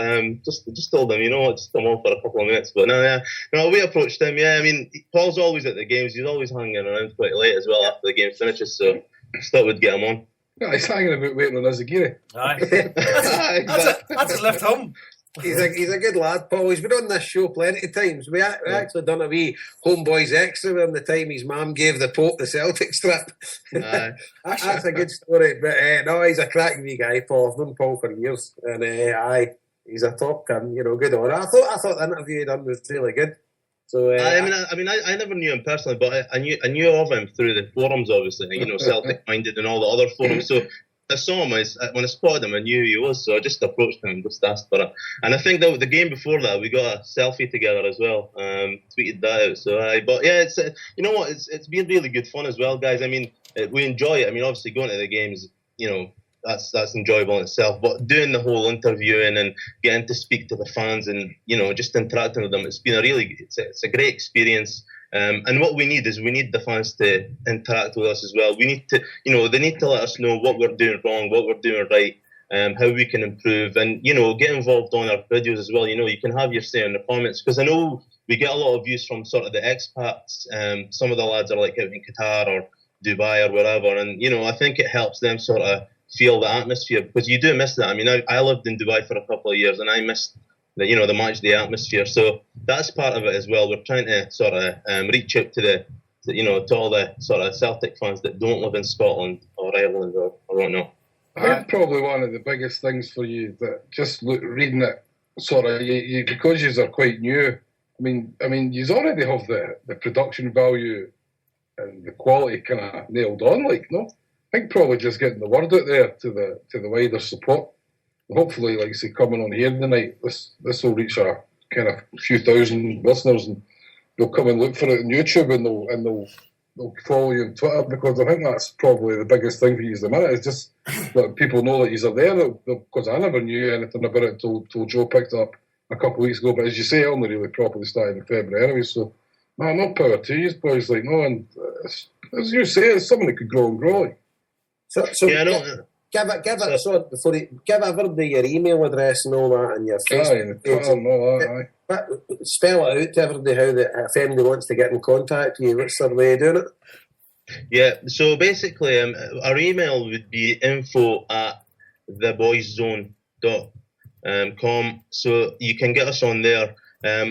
just told him, just come on for a couple of minutes. But no, we approached him. Yeah, I mean, Paul's always at the games. He's always hanging around quite late as well after the game finishes, so I just thought we'd get him on. Yeah, he's hanging about waiting on us, Aguirre. Aye. That's his left home. He's a good lad, Paul. He's been on this show plenty of times. We actually done a wee HomeBhoys extra with him the time his mum gave the Pope the Celtic strip. That's a good story. But no, he's a cracking wee guy, Paul. I've known Paul for years, and he's a top gun. Good on. I thought the interview he done was really good. So I never knew him personally, but I knew of him through the forums, obviously. Celtic Minded and all the other forums. So I saw him, when I spotted him, I knew who he was, so I just approached him and just asked for it. And I think that the game before that, we got a selfie together as well, tweeted that out. So, but yeah, it's you know what, it's been really good fun as well, guys. I mean, we enjoy it. I mean, obviously going to the games, that's enjoyable in itself. But doing the whole interviewing and getting to speak to the fans and just interacting with them, it's been it's a great experience. And what we need is the fans to interact with us as well. We need to, they need to let us know what we're doing wrong, what we're doing right, how we can improve, and get involved on our videos as well. You can have your say in the comments, because I know we get a lot of views from sort of the expats. Some of the lads are like out in Qatar or Dubai or wherever, and I think it helps them sort of feel the atmosphere, because you do miss that. I mean, I lived in Dubai for a couple of years, and I missed the match day atmosphere. So that's part of it as well. We're trying to sort of reach out to to all the sort of Celtic fans that don't live in Scotland or Ireland or whatnot. I think probably one of the biggest things for you that just reading it, sort of, you because you are quite new. I mean, you already have the production value and the quality kind of nailed on. No, I think probably just getting the word out there to the wider support. Hopefully, like I say, coming on here tonight, this will reach a kind of few thousand listeners, and they'll come and look for it on YouTube, and they'll follow you on Twitter, because I think that's probably the biggest thing for you at the minute, is just let people know that you're there. Because I never knew anything about it till Joe picked it up a couple of weeks ago. But as you say, I only really properly started in February anyway. So, man, more power to you, boys. And as you say, it's something that could grow and grow. So yeah, I know. Give everybody your email address and all that, and your Facebook page. And all that, but spell it out to everybody if anybody wants to get in contact with you. What's their way of doing it? Yeah, so basically, our email would be info@theboyszone.com. So you can get us on there.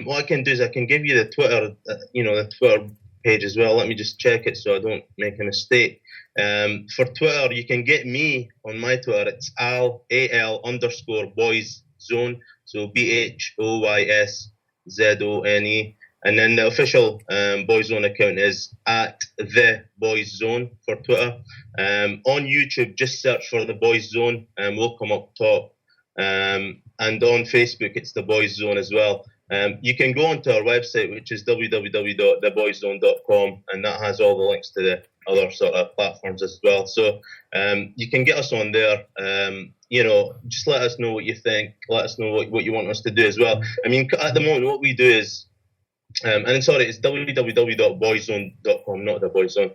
What I can do is I can give you the Twitter, the Twitter page as well. Let me just check it so I don't make a mistake. For Twitter, you can get me on my Twitter. It's AL_boyszone, so BHOYSZONE. And then the official Boyzone account is @TheBoyzone for Twitter. On YouTube, just search for The Boys Zone, and we'll come up top. And on Facebook, it's The Boys Zone as well. You can go onto our website, which is www.theboyzone.com, and that has all the links to the other sort of platforms as well. So you can get us on there. Just let us know what you think. Let us know what you want us to do as well. I mean, at the moment, what we do is, it's www.boyzone.com, not the Boyzone.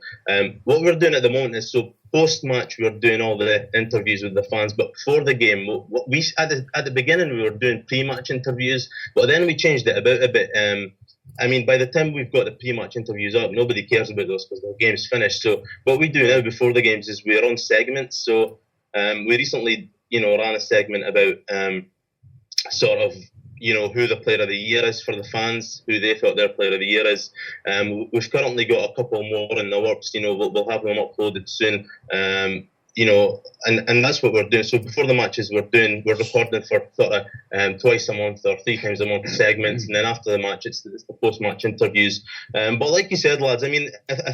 What we're doing at the moment is, so post-match, we're doing all the interviews with the fans, but before the game, we at the beginning we were doing pre-match interviews, but then we changed it about a bit. By the time we've got the pre-match interviews up, nobody cares about those because the game's finished. So what we do now before the games is we're on segments. So we recently, ran a segment about sort of, who the player of the year is for the fans, who they felt their player of the year is. We've currently got a couple more in the works. We'll have them uploaded soon. And that's what we're doing. So before the matches, we're recording for sort of twice a month or 3 times a month segments, and then after the match, it's the post-match interviews. But like you said, lads, I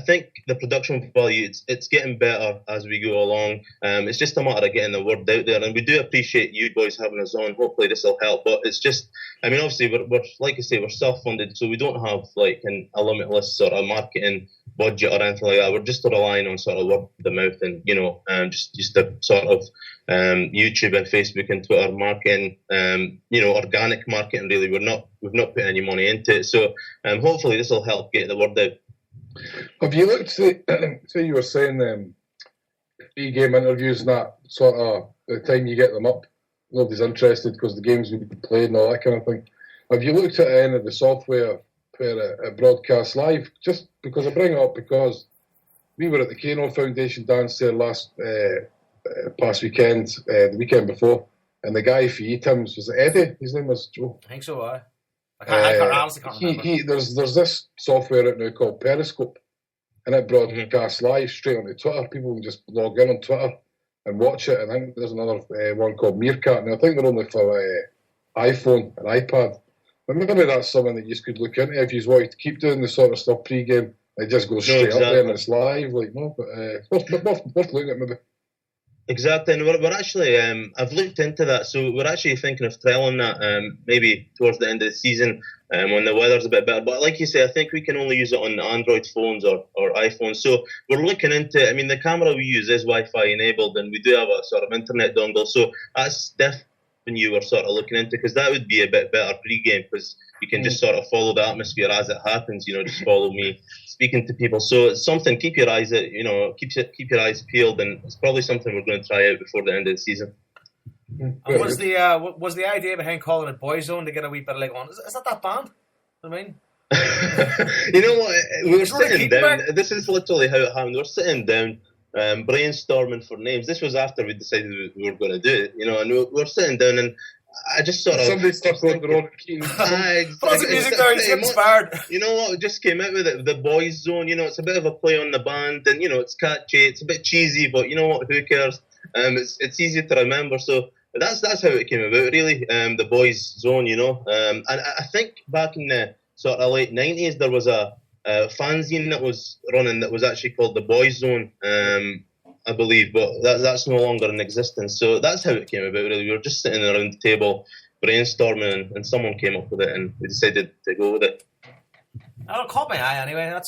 think the production value, it's getting better as we go along. It's just a matter of getting the word out there, and we do appreciate you boys having us on. Hopefully this will help. But it's just, obviously we're like I say, we're self-funded, so we don't have like a limitless sort of marketing budget or anything like that. We're just relying on sort of word of mouth and just the sort of YouTube and Facebook and Twitter marketing, organic marketing. Really, we've not put any money into it. So hopefully this will help get the word out. Have you looked? Say you were saying e-game interviews and that sort of the time you get them up, nobody's interested because the games will be played and all that kind of thing. Have you looked at any of the software where it broadcasts live? Just because I bring it up because we were at the Kano Foundation dance there past weekend, the weekend before, And the guy for Tim's, was it Eddie? His name was Joe. I think so, I honestly can't remember. There's this software out now called Periscope, and it broadcasts live straight onto Twitter. People can just log in on Twitter and watch it. And I think there's another one called Meerkat. Now, I think they're only for iPhone and iPad. But maybe that's something that you could look into if you wanted to keep doing the sort of stuff pre-game. It just goes straight up there and it's live. Like, no, but worth looking at maybe. Exactly, and we're actually, I've looked into that, so we're actually thinking of trialling that maybe towards the end of the season when the weather's a bit better. But like you say, I think we can only use it on Android phones or iPhones. So we're looking into, I mean, the camera we use is Wi-Fi enabled, and we do have a sort of internet dongle. So that's definitely you were sort of looking into, because that would be a bit better pre-game, because you can just sort of follow the atmosphere as it happens, just follow me speaking to people. So it's something, keep your eyes keep your eyes peeled, and it's probably something we're going to try out before the end of the season. And was the idea behind calling it Boys Zone to get a wee bit of like on? Is that band? I mean, you know what? We were sitting down. This is literally how it happened. We were sitting down, brainstorming for names. This was after we decided we were going to do it, and we were sitting down, and I just sort of... Somebody stuck on the wrong key. Put some music down, get inspired. You know what? We just came out with it, the Boys Zone. It's a bit of a play on the band, and, it's catchy. It's a bit cheesy, but you know what? Who cares? It's easy to remember. So that's how it came about, really, the Boys Zone, And I think back in the sort of late 90s, there was a fanzine that was running that was actually called the Boys Zone, I believe, but that's no longer in existence. So that's how it came about, really. We were just sitting around the table brainstorming, and someone came up with it, and we decided to go with it. It caught my eye anyway. That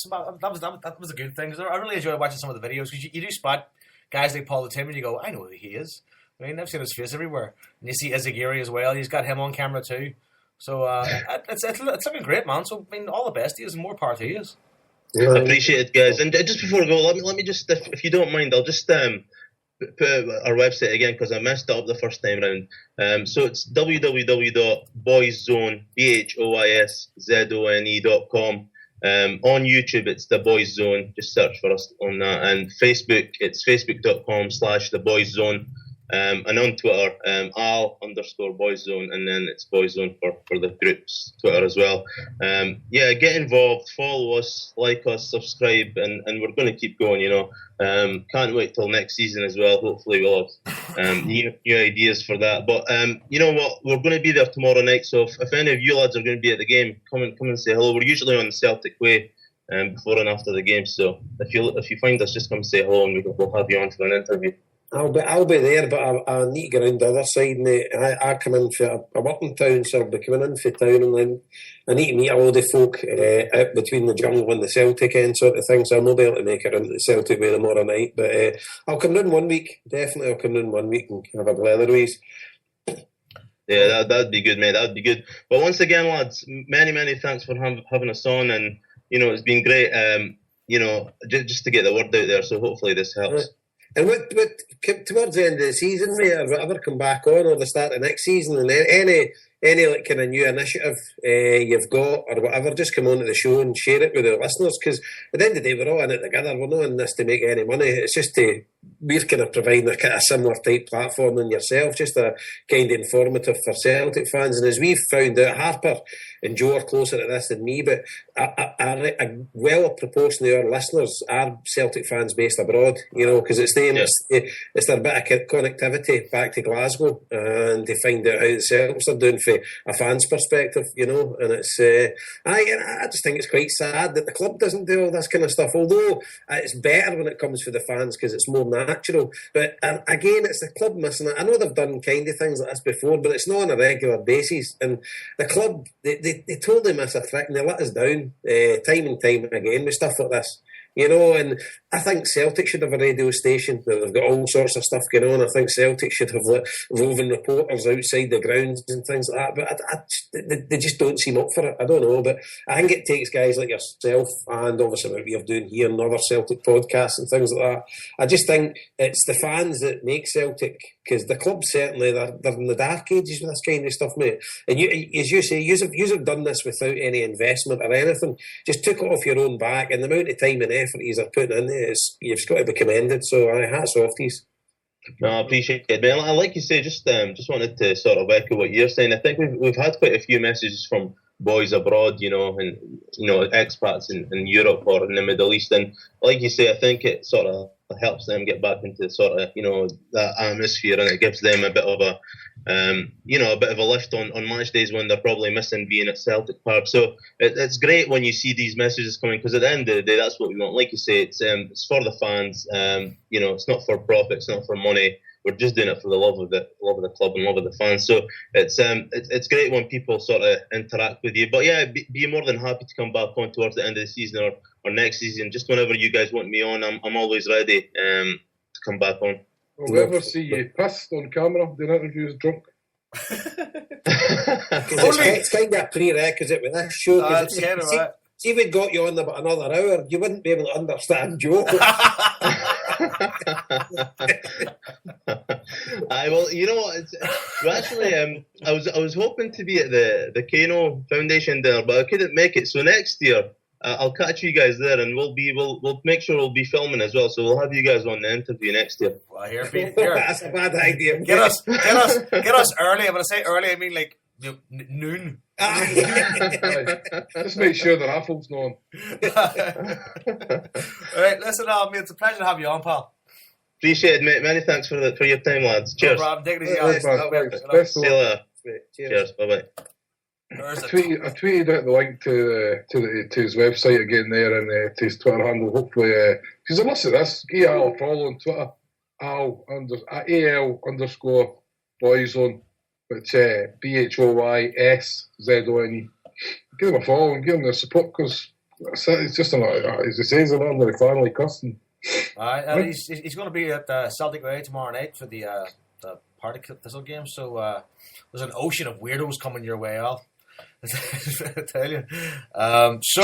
was a good thing, because I really enjoyed watching some of the videos, because you do spot guys like Paul the Tim, and you go, I know who he is. I mean, I've seen his face everywhere. And you see Izagiri as well. He's got him on camera too. So it's looking great, man. So I mean, all the best to you, and more power to you. I appreciate it, guys. And just before we go, let me just, if you don't mind, I'll just put our website again, because I messed it up the first time round. So it's www.boyszone.com. On YouTube, it's The Boys Zone. Just search for us on that. And Facebook, it's facebook.com/The Boys Zone. And on Twitter, Al_Boys Zone, and then it's Boys Zone for the group's Twitter as well. Get involved, follow us, like us, subscribe, and we're going to keep going, Can't wait till next season as well. Hopefully we'll have new ideas for that. But you know what? We're going to be there tomorrow night, so if any of you lads are going to be at the game, come and say hello. We're usually on the Celtic Way before and after the game, so if you find us, just come say hello, and we'll have you on for an interview. I'll be there, but I need to get around the other side. And I come in for a work in town, so I'll be coming in for town, and then I need to meet a load of folk out between the jungle and the Celtic end sort of thing. So I'll not be able to make it into the Celtic Way tomorrow night. But I'll come down 1 week. Definitely, I'll come down 1 week and have a bletherways. Yeah, that'd be good, mate. That'd be good. But once again, lads, many thanks for having us on, and it's been great. Just to get the word out there. So hopefully this helps. And what towards the end of the season, mate, or whatever, come back on, or the start of next season, and any like kind of new initiative you've got or whatever, just come on to the show and share it with the listeners, because at the end of the day, we're all in it together. We're not in this to make any money. It's just we're kind of providing a kind of similar type platform than yourself, just a kind of informative for Celtic fans. And as we've found out, Harper and Joe are closer to this than me, but a well proportion of our listeners are Celtic fans based abroad, because it's their bit of connectivity back to Glasgow, and to find out how the Celtics are doing from a fan's perspective, and it's I just think it's quite sad that the club doesn't do all this kind of stuff, although it's better when it comes for the fans because it's more natural. But again, it's the club missing it. I know they've done kind of things like this before, but it's not on a regular basis, and the club they totally miss a trick, and they let us down time and time again with stuff like this. And I think Celtic should have a radio station. They've got all sorts of stuff going on. I think Celtic should have roving reporters outside the grounds and things like that. But they just don't seem up for it. I don't know. But I think it takes guys like yourself, and obviously what we're doing here and other Celtic podcasts and things like that. I just think it's the fans that make Celtic, because the club certainly, they're in the dark ages with this kind of stuff, mate. And you, as you say, you've done this without any investment or anything. Just took it off your own back, and the amount of time and effort you're putting in there, you've got to be commended. So hats off to you. No, I appreciate it, man. Like you say, just wanted to sort of echo what you're saying. I think we've had quite a few messages from boys abroad, and expats in Europe or in the Middle East, and like you say, I think it sort of helps them get back into sort of that atmosphere, and it gives them a bit of a a bit of a lift on match days when they're probably missing being at Celtic Park. So it's great when you see these messages coming, because at the end of the day, that's what we want. Like you say, it's for the fans. It's not for profit, it's not for money. We're just doing it for the love of the club and love of the fans. So it's great when people sort of interact with you. But yeah, be more than happy to come back on towards the end of the season or next season. Just whenever you guys want me on, I'm always ready to come back on. Will we ever see you pissed on camera doing interviews drunk? It's kind of a prerequisite with this show. See if we'd got you on about another hour, you wouldn't be able to understand jokes. Well, you know what? Actually, I was hoping to be at the Kano Foundation dinner, but I couldn't make it. So next year, I'll catch you guys there, and we'll make sure we'll be filming as well. So we'll have you guys on the interview next year. Well, here. That's a bad idea. Get us early. When I say early, I mean like noon. Just make sure the raffle's known. All right, listen, mate, it's a pleasure to have you on, pal. Appreciate it, mate. Many thanks for your time, lads. Cheers. No problem. Take it easy, See you later. Cheers. Bye bye. I tweeted out the link to his website again there, and to his Twitter handle. Hopefully, because I must say this, give Al a follow on Twitter, AL_Boyzone, which BHOYSZONE. Give him a follow and give him the support, because it's just as he says, an ordinary family custom. He's going to be at Celtic Way tomorrow night for the Particle Thistle game. So there's an ocean of weirdos coming your way, Al. I tell you. So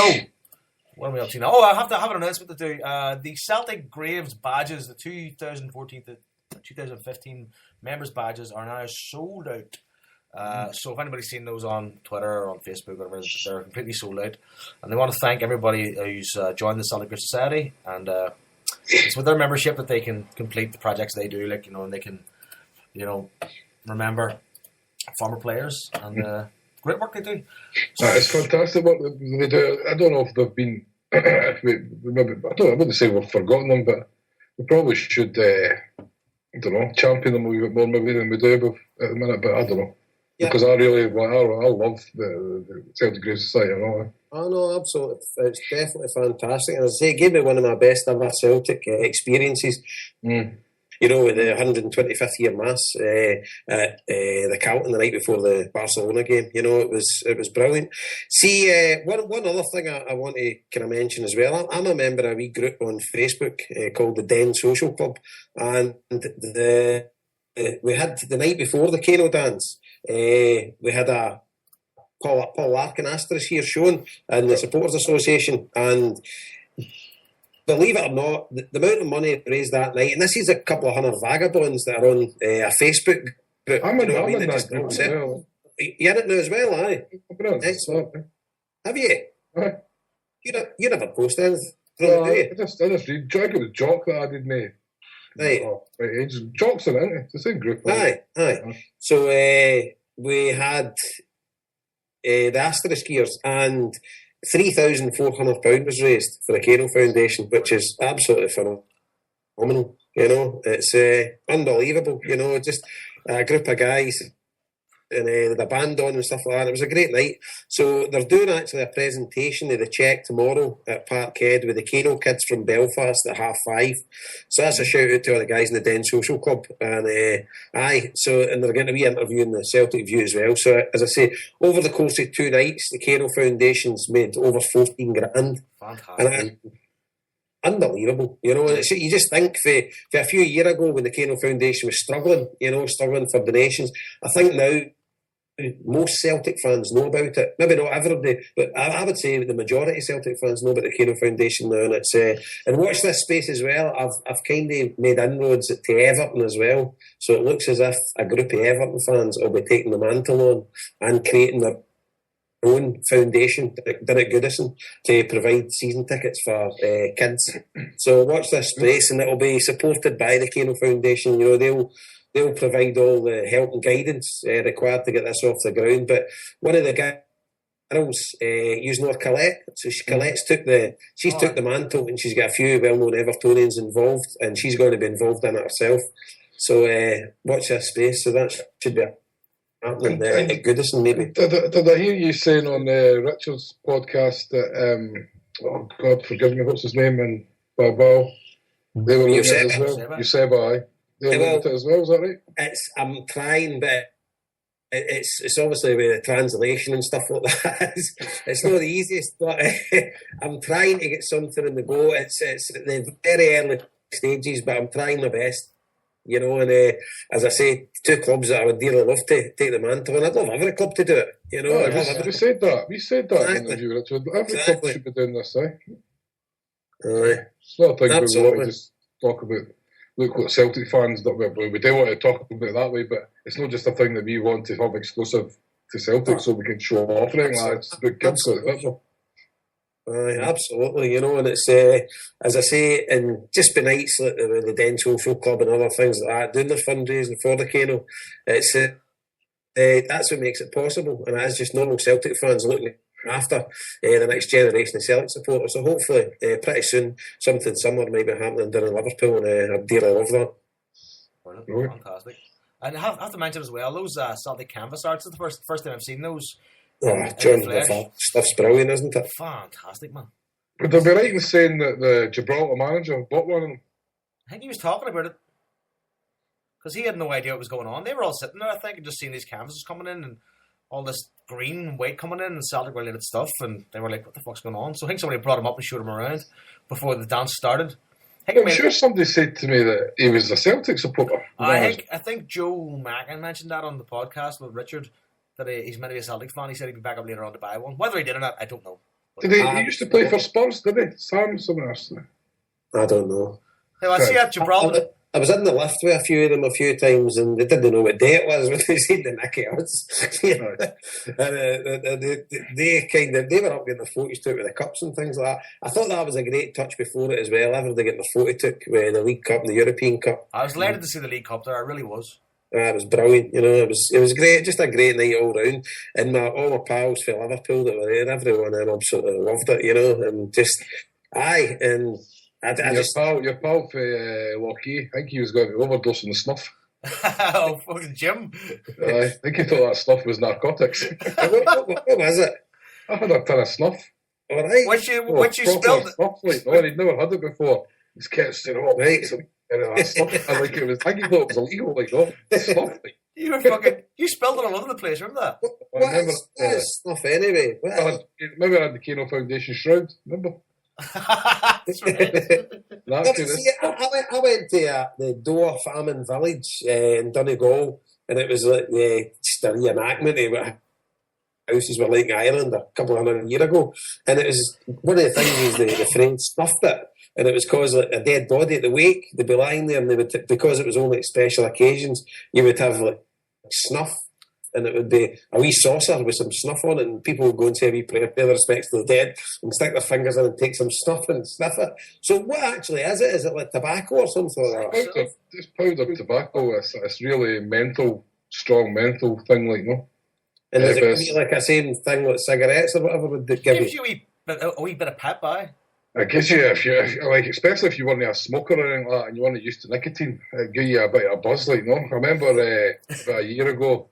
what are we up to now? Oh, I have an announcement to do. The Celtic Graves badges, the 2014 to 2015 members badges, are now sold out. So if anybody's seen those on Twitter or on Facebook or whatever, they're completely sold out. And they want to thank everybody who's joined the Celtic Graves Society, and it's with their membership that they can complete the projects they do, and they can, remember former players and great work they do. It's fantastic what they do. I don't know if they've been. I wouldn't say we've forgotten them, but we probably should. Champion them a wee bit more maybe than we do at the minute. But I don't know. Yeah. Because I love the Celtic Graves Society. Oh no, absolutely! It's definitely fantastic. And as I say, it gave me one of my best ever Celtic experiences. With the 125th year mass at the Carlton the night before the Barcelona game. It was brilliant. See, one other thing I want to kind of mention as well. I'm a member of a wee group on Facebook called the Den Social Club, and we had the night before the Kano dance. We had a Paul Larkin Asterisk Years shown in the Supporters Association, and believe it or not, the amount of money raised that night, and this is a couple of hundred vagabonds that are on a Facebook group. I'm in that group as well. You're in it now as well, aye? Excellent. Have you? Aye. You never post anything, do I you? just read. I think it was Jock that added me. Right. Jock's in it, it's the same group. Aye. So we had the Asterisk Years, and £3,400 was raised for the Kano Foundation, which is absolutely phenomenal. It's unbelievable. Just a group of guys and with a band on and stuff like that. It was a great night. So they're doing actually a presentation of the check tomorrow at Parkhead with the Kano kids from Belfast at 5:30. So that's a shout out to all the guys in the Den Social Club. And and they're going to be interviewing the Celtic View as well. So as I say, over the course of 2 nights, the Kano Foundation's made over 14 grand. Fantastic. Unbelievable, you just think for a few years ago when the Kano Foundation was struggling for donations, I think now most Celtic fans know about it. Maybe not everybody, but I would say the majority of Celtic fans know about the Kano Foundation now. And it's and watch this space as well. I've kind of made inroads to Everton as well, so it looks as if a group of Everton fans will be taking the mantle on and creating their own foundation done at Goodison to provide season tickets for kids. So watch this space, and it'll be supported by the Kano Foundation. You know, they'll provide all the help and guidance required to get this off the ground. But one of the girls using her Colette, so Colette's took the mantle, and she's got a few well-known Evertonians involved, and she's going to be involved in it herself. So watch this space. So that should be happening at Goodison, maybe. Did I hear you saying on Richard's podcast that, oh God, forgive me, what's his name in Bilbao? They were looking at it as well. Eusebio, they were looking at it as well, is that right? I'm trying, but it's obviously with the translation and stuff like that. It's not the easiest, but I'm trying to get something in the go. It's the very early stages, but I'm trying my best. You know, and as I say, two clubs that I would dearly love to take the mantle, and I'd love every club to do it. You know, we said that exactly. In the interview, Richard. Every club should be doing this, It's not a thing we want to just talk about. Look what Celtic fans do. We do want to talk about it that way, but it's not just a thing that we want to have exclusive to Celtic, so we can show off anything like that. It's about kids like that. Absolutely, you know, and it's as I say, and just be nights like the Den Social Club and other things like that, doing the fundraising for the Kano. It's that's what makes it possible, and that's just normal Celtic fans looking after the next generation of Celtic supporters. So hopefully, pretty soon, something similar may be happening down in Liverpool, and I'd dearly love that. Fantastic. And I have to mention as well, those Celtic canvas arts is the first time I've seen those. John, stuff's brilliant, isn't it? Fantastic, man. Would they be right in saying that the Gibraltar manager bought one of them? I think he was talking about it. Because he had no idea what was going on. They were all sitting there, I think, and just seeing these canvases coming in and all this green and white coming in and Celtic-related stuff, and they were like, what the fuck's going on? So I think somebody brought him up and showed him around before the dance started. I'm sure somebody said to me that he was a Celtic supporter. I think Joe Mackin mentioned that on the podcast with Richard, that he's meant to be a Celtic fan. He said he'd be back up later on to buy one. Whether he did or not, I don't know. Did he used to play for Spurs, did he? Sam, someone else? I don't know. Yeah, I see at Gibraltar. I was in the lift with a few of them a few times, and they didn't know what day it was when they seen the Nicky odds. And they were up getting their photos took with the cups and things like that. I thought that was a great touch before it as well. Everybody getting their photo took with the League Cup and the European Cup. I was delighted to see the League Cup there. I really was. It was brilliant, you know. It was great, just a great night all round. And all my pals from Liverpool that were there, everyone absolutely loved it, you know. And just and your pal for Lockheed, I think he was going to overdose on the snuff. Oh, fucking Jim! I think he thought that snuff was narcotics. what was it? I had a ton of snuff. All right. When you spilled it, snuff, like, no, he'd never had it before. He's kept saying, "Oh, right." So, stuff. I think I thought it was illegal, like snuff. You were fucking. You spilled it all over the place. Remember that? What is snuff anyway? Remember I had the Kano Foundation shroud. Remember? That's right. I went to the Doha Famine Village in Donegal, and it was like just a reenactment of what houses were like in Ireland a couple of hundred years ago. And it was one of the things was the French snuffed it, and it was because like a dead body at the wake, they'd be lying there, and they would because it was only at special occasions, you would have like snuff. And it would be a wee saucer with some snuff on it, and people would go and say a wee prayer, pay their respects to the dead, and stick their fingers in and take some snuff and sniff it. So what actually is it? Is it like tobacco or something like that? It's powdered tobacco. It's really strong mental thing, like, no? And is it like a same thing like cigarettes or whatever would it give you? Gives you a wee bit of pep, aye? It gives you, if you like, especially if you weren't a smoker or anything like that, and you weren't used to nicotine, it gives you a bit of a buzz, like, no? I remember about a year ago,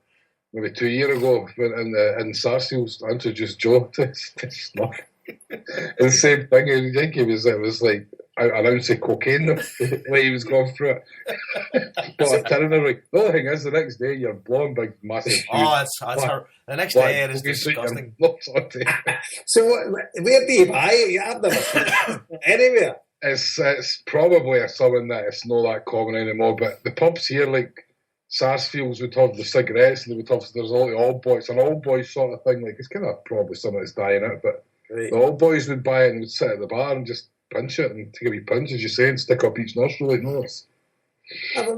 maybe 2 years ago, in Sarsfields, I introduced Joe to snuff. And the same thing, I think it was like an ounce of cocaine when he was going through it. But the other thing is, the next day you're blowing big, massive. Oh, it's her. The next day it is disgusting. So where do you buy it? I've never seen it anywhere. It's probably something that it's not that common anymore, but the pubs here, like Sarsfields, would have the cigarettes, and they would have, there's all the old boys, an old boy sort of thing. Like, it's kind of probably something that's dying out, but the old boys would buy it and would sit at the bar and just pinch it and take a wee pinch, as you say, and stick up each nostril. Like, no, it's... Where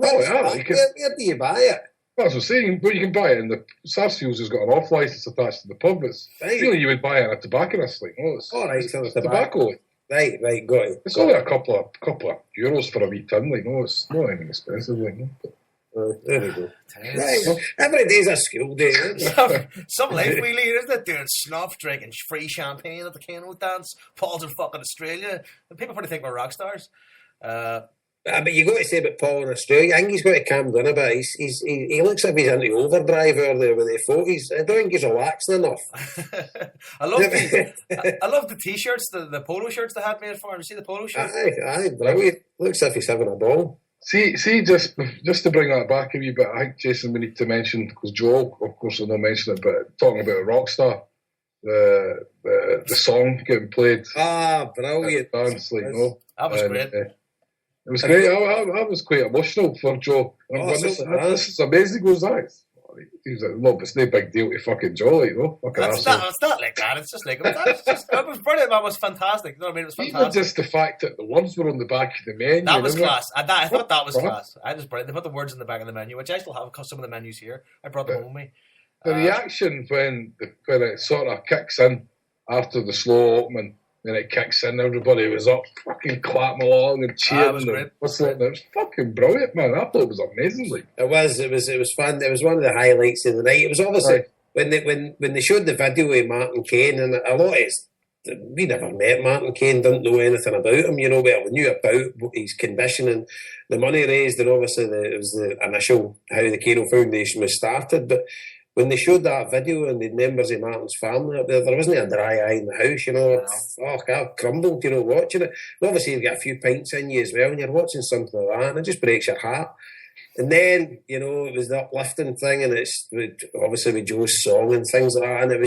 do you buy it? That's what I'm saying, but you can buy it, and the Sarsfields has got an off license attached to the pub. It's really you would buy it in a tobacconist, like, it's so tobacco. Like. Right, got it. It's only a couple of euros for a wee tin, like, it's not anything expensive, like, there we go. Right. Every day's a school day. Some life we lead, isn't it? Doing snuff, drinking free champagne at the Kano dance. Paul's in fucking Australia. And people probably think we're rock stars. But you got to say about Paul in Australia, I think he's got to calm down a bit. He looks like he's into overdrive earlier with the photos. I don't think he's relaxing enough. I love the t-shirts, the polo shirts they had made for him. You see the polo shirts? Aye, brilliant. Looks as if he's having a ball. See, just to bring that back a wee bit, I think, Jason, we need to mention, because Joel, of course, will not mention it, but talking about a rock star, the song getting played. Brilliant. Dance, like, that was great. It was great. I was quite emotional for Joe. This is amazing. He goes, he's like, no, but it's no big deal to fucking Joe, like, It's not like that. It's just like, it was brilliant. That was fantastic. You know what I mean? It was fantastic. Even just the fact that the words were on the back of the menu. That was class. I thought that was class. I just brilliant. They put the words in the back of the menu, which I still have because some of the menus here. I brought them home with me. The reaction when it sort of kicks in after the slow opening, then it kicks in, everybody was up fucking clapping along and cheering and whistling. It was fucking brilliant, man. I thought it was amazing. Like. It was fun. It was one of the highlights of the night. It was obviously when they showed the video of Martin Kane, and a lot of us, we never met Martin Kane, didn't know anything about him, well, we knew about his condition and the money raised, and obviously it was the initial how the Kano Foundation was started, but when they showed that video and the members of Martin's family up there wasn't a dry eye in the house, I crumbled, watching it. And obviously you get a few pints in you as well, and you're watching something like that, and it just breaks your heart. And then, it was the uplifting thing, and it's obviously with Joe's song and things like that, and it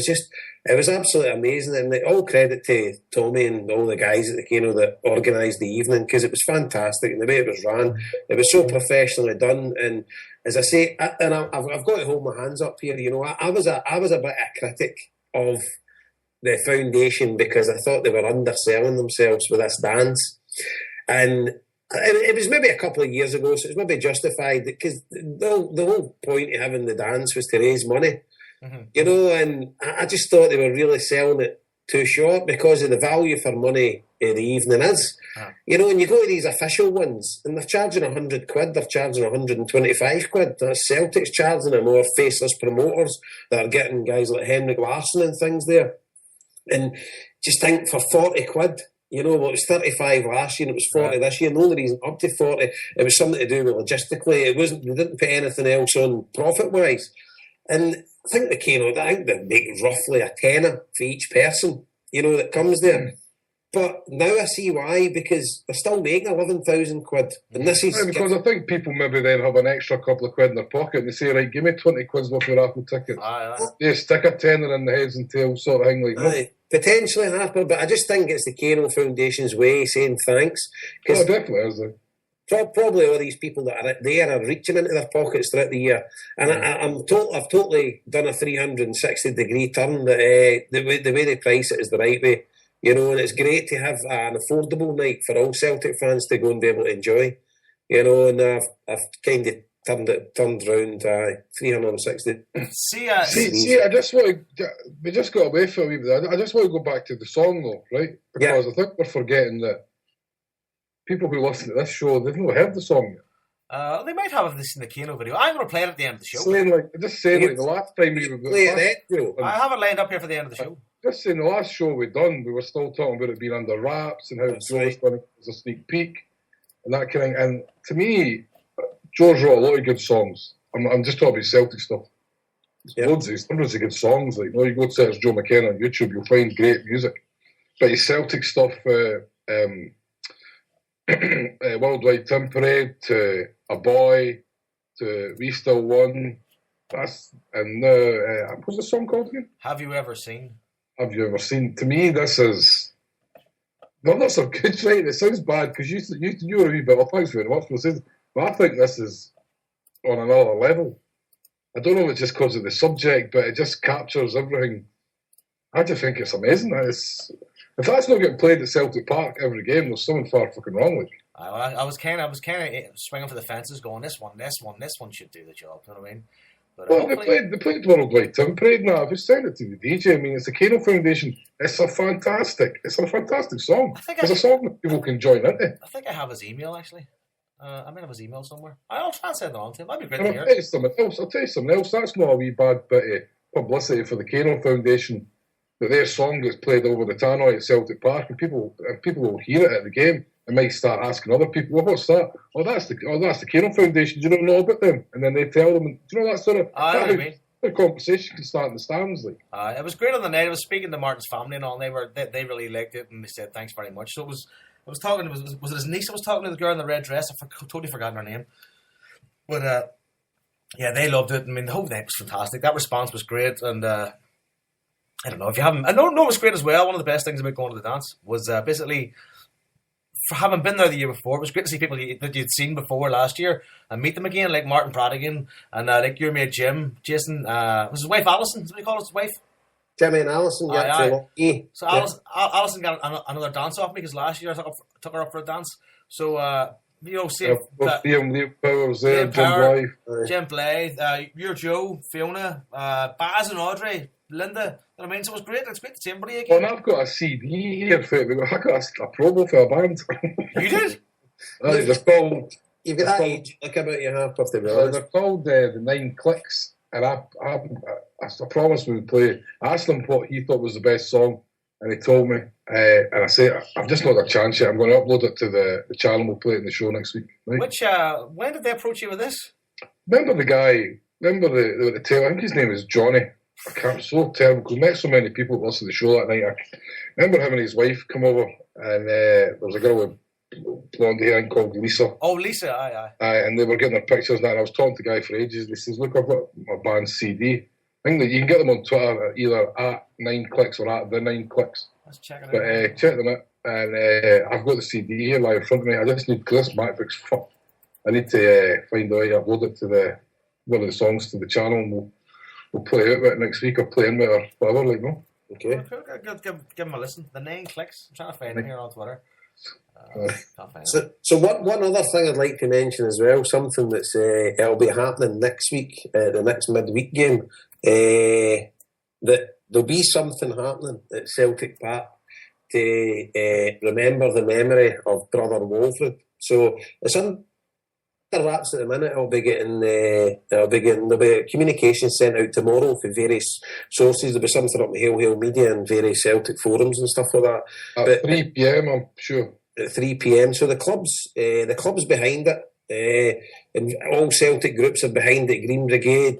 was absolutely amazing. And all credit to Tommy and all the guys at the Kano that organised the evening, because it was fantastic, and the way it was ran, it was so professionally done. And as I say, I've got to hold my hands up here. I was a bit of a critic of the foundation because I thought they were underselling themselves with this dance, and it was maybe a couple of years ago, so it was maybe justified because the whole point of having the dance was to raise money, and I just thought they were really selling it too short because of the value for money the evening is. When you go to these official ones and they're charging £100, they're charging £125. That's Celtic's charging them, more faceless promoters that are getting guys like Henrik Larsson and things there. And just think for £40, it was 35 last year and it was 40 this year. And the only reason up to 40, it was something to do with logistically. They didn't put anything else on profit-wise. And I think they make roughly a tenner for each person, that comes there. But now I see why, because they're still making £11,000. And this is because I think people maybe then have an extra couple of quid in their pocket and they say, right, give me 20 quid worth of raffle tickets. Yeah, stick a tenner in the heads and tails sort of thing like potentially, Harper, but I just think it's the Kano Foundation's way of saying thanks. It definitely is. Probably all these people that are there are reaching into their pockets throughout the year. And I've totally done a 360-degree turn. The way they price it is the right way. And it's great to have an affordable night for all Celtic fans to go and be able to enjoy. And I've kind of turned round 360. See, I just want to... We just got away from it. I just want to go back to the song, though, right? Because I think we're forgetting that people who listen to this show, they've not heard the song yet. They might have this in the Kano video. I'm going to play it at the end of the show. Just saying, the last time we were... I have it lined up here for the end of the show. Just saying, the last show we done, we were still talking about it being under wraps and how Joe was going to give us a sneak peek and that kind of thing. And to me, Joe's wrote a lot of good songs. I'm just talking about Celtic stuff. There's hundreds of good songs. You go to search Joe McKenna on YouTube, you'll find great music. But his Celtic stuff, Worldwide Tim Parade, to A Boy, to We Still Won, what's the song called again? Have You Ever Seen? Have You Ever Seen? To me, this is... Well, not so good, right? It sounds bad, because you were a wee bit off. Thanks very much for saying. But I think this is on another level. I don't know if it's just because of the subject, but it just captures everything. I just think it's amazing. If that's not getting played at Celtic Park every game, there's something far fucking wrong with it. I was kind of swinging for the fences, going this one should do the job. You know what I mean? But Well, they played Worldwide Town Parade now. If you send it to the DJ, I mean, it's the Kano Foundation. It's a fantastic song. It's a song that people can join into. I think I have his email actually. I might have his email somewhere. I'll try and send it on to him. That'd be great And to I'll hear. tell you something else. That's not a wee bad bit of publicity for the Kano Foundation. That their song gets played over the tannoy at Celtic Park, and people will hear it at the game and might start asking other people, "Well, what's that? Oh, that's the Kano Foundation. Do you not know about them?" And then they tell them, "Do you know that sort of the conversation can start in the stands?" Like, it was great on the night. I was speaking to Martin's family and all, and they really liked it, and they said thanks very much. So was it his niece? I was talking to the girl in the red dress. I totally forgotten her name, but yeah, they loved it. I mean, the whole night was fantastic. That response was great, and I don't know if you haven't. I know it was great as well. One of the best things about going to the dance was basically, for having been there the year before, it was great to see people that you'd seen before last year and meet them again, like Martin Bradigan and like your mate Jim, Jason. Was his wife Alison? What do you call his wife? Jimmy and Alison, So Alison got another dance off me because last year I took her up for a dance. So see Liam Powers there, Jim Blythe, your Joe, Fiona, Baz and Audrey, Linda. You know what I mean? So it was great. It's great to see everybody again. Well, I've got a CD here for it. I got a promo for a band. You did? They're called. You've got that age. Look about your Harper, to be They're honest. called the 9 Clicks, and I promised we would play. I asked him what he thought was the best song, and he told me. And I said, I've just not got a chance yet. I'm going to upload it to the channel. We'll play it in the show next week. Right? When did they approach you with this? Remember the guy? Remember the tail? I think his name is Johnny. I can't. So terrible because we met so many people that listened to the show that night. I remember him and his wife come over, and there was a girl with blonde hair called Lisa. Oh, Lisa, aye. And they were getting their pictures now. And I was talking to the guy for ages. And he says, "Look, I've got my band's CD. I think that you can get them on Twitter either at 9 Clicks or at the 9 Clicks. Let's check it out. But check them out. And I've got the CD here live in front of me. I just need this MacBook's fuck. I need to find a way to upload it to one of the songs to the channel, and we'll play out with it next week or play in with it or whatever, like, no? Okay. Give them a listen. The 9 Clicks. I'm trying to find it here on Twitter. Can't find it. So one other thing I'd like to mention as well, something that's it'll be happening next week, the next midweek game, that there'll be something happening at Celtic Park to remember the memory of Brother Wolfred. So it's under wraps at the minute. There'll be communications sent out tomorrow for various sources. There'll be something up in HailHailMedia and various Celtic forums and stuff like that. At 3 p.m, I'm sure. At 3 p.m. So the club's behind it. And all Celtic groups are behind it. Green Brigade,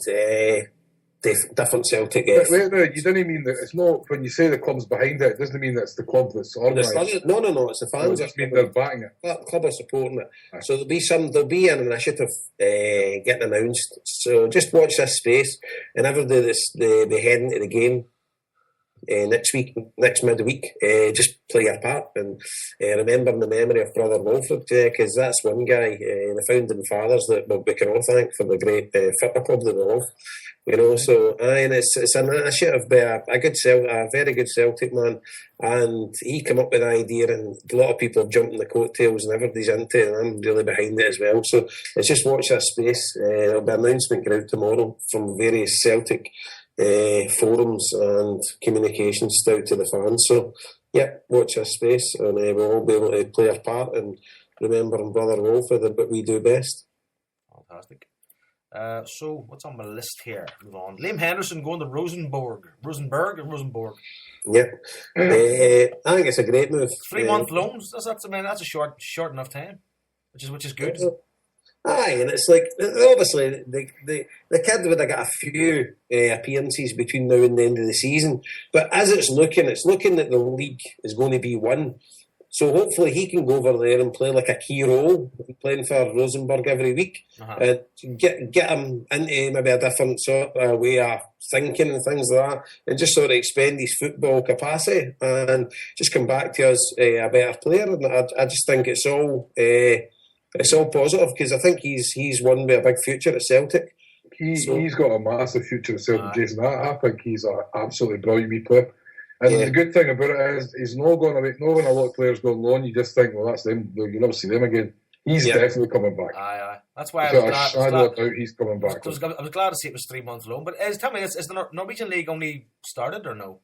different Celtic. Wait, you didn't mean that it's not, when you say the club's behind it doesn't mean that it's the club that's organised. No, it's the fans. It just mean they're backing it. The club are supporting it. Right. So there'll be an initiative getting announced. So just watch this space, and everybody they'll be heading to the game next midweek. Just play your part and remembering the memory of Brother Wilfred, because that's one guy, the founding fathers that we can all thank for the great football club that we love. So and it's an initiative by a very good Celtic man, and he came up with the idea, and a lot of people have jumped in the coattails, and everybody's into it, and I'm really behind it as well. So let's just watch that space. There'll be an announcement going out tomorrow from various Celtic forums and communications out to the fans. So yeah, watch this space, and we'll all be able to play our part and remembering Brother Wolfred and what we do best. Fantastic. So what's on my list here? Move on. Liam Henderson going to Rosenborg. Yeah. I think it's a great move. 3-month loans. That's a short enough time, which is good. Aye, and it's like, obviously the kid would have got a few appearances between now and the end of the season, but as it's looking that the league is going to be won. So hopefully he can go over there and play like a key role, playing for Rosenborg every week, and get him into maybe a different sort of way of thinking and things like that, and just sort of expand his football capacity and just come back to us a better player. And I just think it's all positive, because I think he's one with a big future at Celtic. He's got a massive future at Celtic, Jason. I think he's an absolutely brilliant wee player. And the good thing about it is he's not going to make. No, when a lot of players go on loan, you just think, well, that's them. You'll never see them again. He's definitely coming back. Aye. That's why I was glad. He's coming back. I was glad to see it was 3 months loan. But tell me, is the Norwegian League only started or no?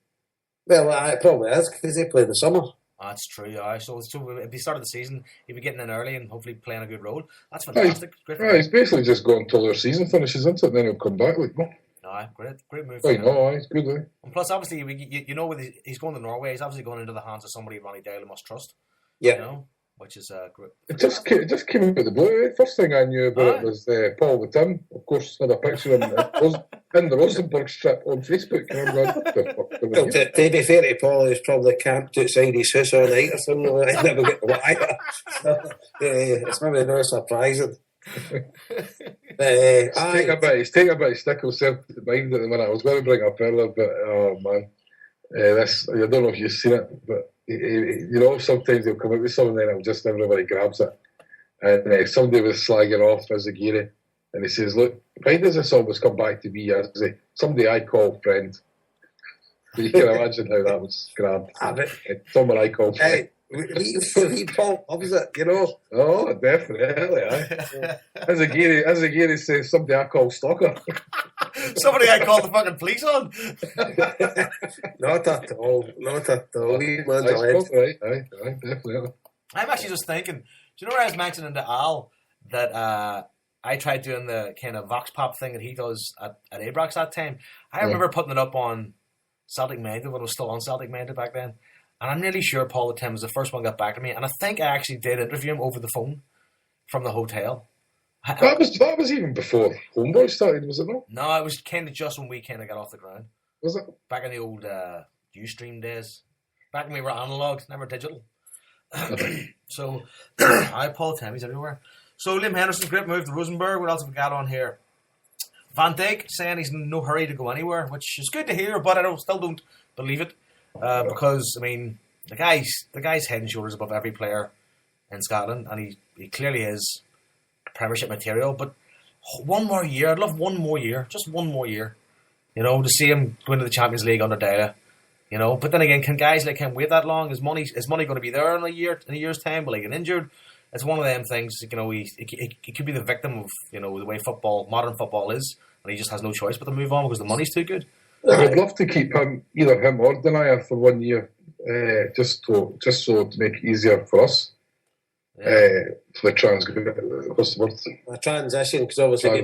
Well, it probably is because they play the summer. That's true, yeah. So if he started the season, he'd be getting in early and hopefully playing a good role. That's fantastic. He's basically just going until their season finishes, isn't it? And then he'll come back. Like, no. Aye, great move. It's good. And plus, obviously, with he's going to Norway. He's obviously going into the hands of somebody Ronnie Dale must trust. Yeah. Which is great. It just came out of the blue. First thing I knew about it was Paul the Tim. Of course, had a picture of him in the Rosenborg strip on Facebook. And I'm going, what the fuck? Well, to be fair to Paul, he was probably camped outside his house all night or something. I never get the wire. It's maybe not surprising. He's taking a bit of stick himself to mind at the minute. I was going to bring up earlier, but oh man, this, I don't know if you've seen it, but sometimes he'll come out with something and just everybody grabs it. And somebody was slagging off Azagiri, and he says, "Look, why does this always come back to me as somebody I call friend?" So you can imagine how that was grabbed. Someone I call friend. We Paul opposite, Oh, definitely. Azagiri says somebody I call stalker. Somebody I call the fucking police on. Not at all. Right, definitely. I'm actually just thinking, do you know where I was mentioning to Al that I tried doing the kind of Vox Pop thing that he does at Abrax that time? I remember putting it up on Celtic Media when it was still on Celtic Media back then. And I'm nearly sure Paul the Tim was the first one that got back to me. And I think I actually did interview him over the phone from the hotel. That was even before HomeBhoys started, was it not? No, it was kind of just when we kind of got off the ground. Was it? Back in the old Ustream days. Back when we were analog, never digital. So, Paul Tim, he's everywhere. So, Liam Henderson, great move to Rosenborg. What else have we got on here? Van Dijk saying he's in no hurry to go anywhere, which is good to hear, but I still don't believe it. Because, I mean, the guy's head and shoulders above every player in Scotland, and he clearly is Premiership material. But one more year, I'd love one more year, just one more year, to see him go into the Champions League under Dela. But then again, can guys like him wait that long? Is money going to be there in a year's time? Will he get injured? It's one of them things. He could be the victim of the way modern football is, and he just has no choice but to move on because the money's too good. I would love to keep either him or Denier for 1 year, just so to make it easier for us. For the what's the word? A transition, because obviously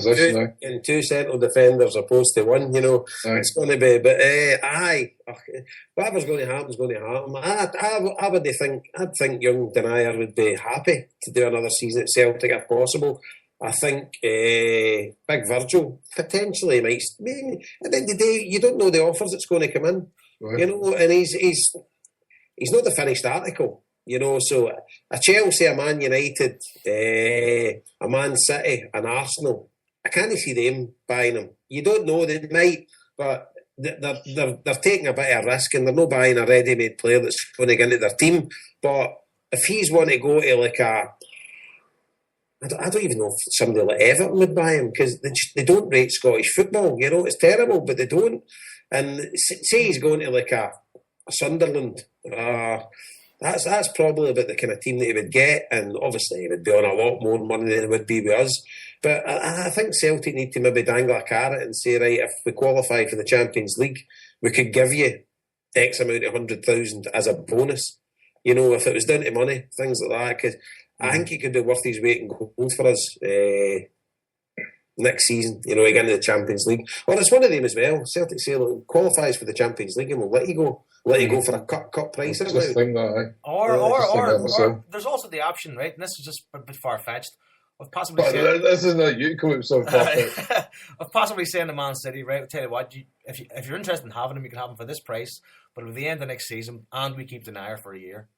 getting two central defenders opposed to one, it's going to be. But whatever's going to happen is going to happen. I'd think young Denier would be happy to do another season at Celtic if possible. I think Big Virgil potentially might. At the end of the day, you don't know the offers that's going to come in, and he's not the finished article, So a Chelsea, a Man United, a Man City, an Arsenal, I can't see them buying him. You don't know, they might, but they're taking a bit of a risk, and they're not buying a ready-made player that's going to get into their team. But if he's want to go to like I don't even know if somebody like Everton would buy him, because they don't rate Scottish football. It's terrible, but they don't. And say he's going to like a Sunderland. That's probably about the kind of team that he would get, and obviously he would be on a lot more money than it would be with us. But I think Celtic need to maybe dangle a carrot and say, right, if we qualify for the Champions League, we could give you X amount of 100,000 as a bonus. If it was down to money, things like that, because I think he could be worth his weight in gold for us next season, again in the Champions League. Or it's one of them as well. Celtic say, look, qualifies for the Champions League and we'll let you go. Let you go for a cup price. Or there's also the option, right? And this is just a bit far-fetched. Of possibly this is not you coming up so far-fetched. Of possibly saying to Man City, right, I'll tell you what, if you're interested in having him, you can have him for this price, but at the end of next season, and we keep Denier for a year.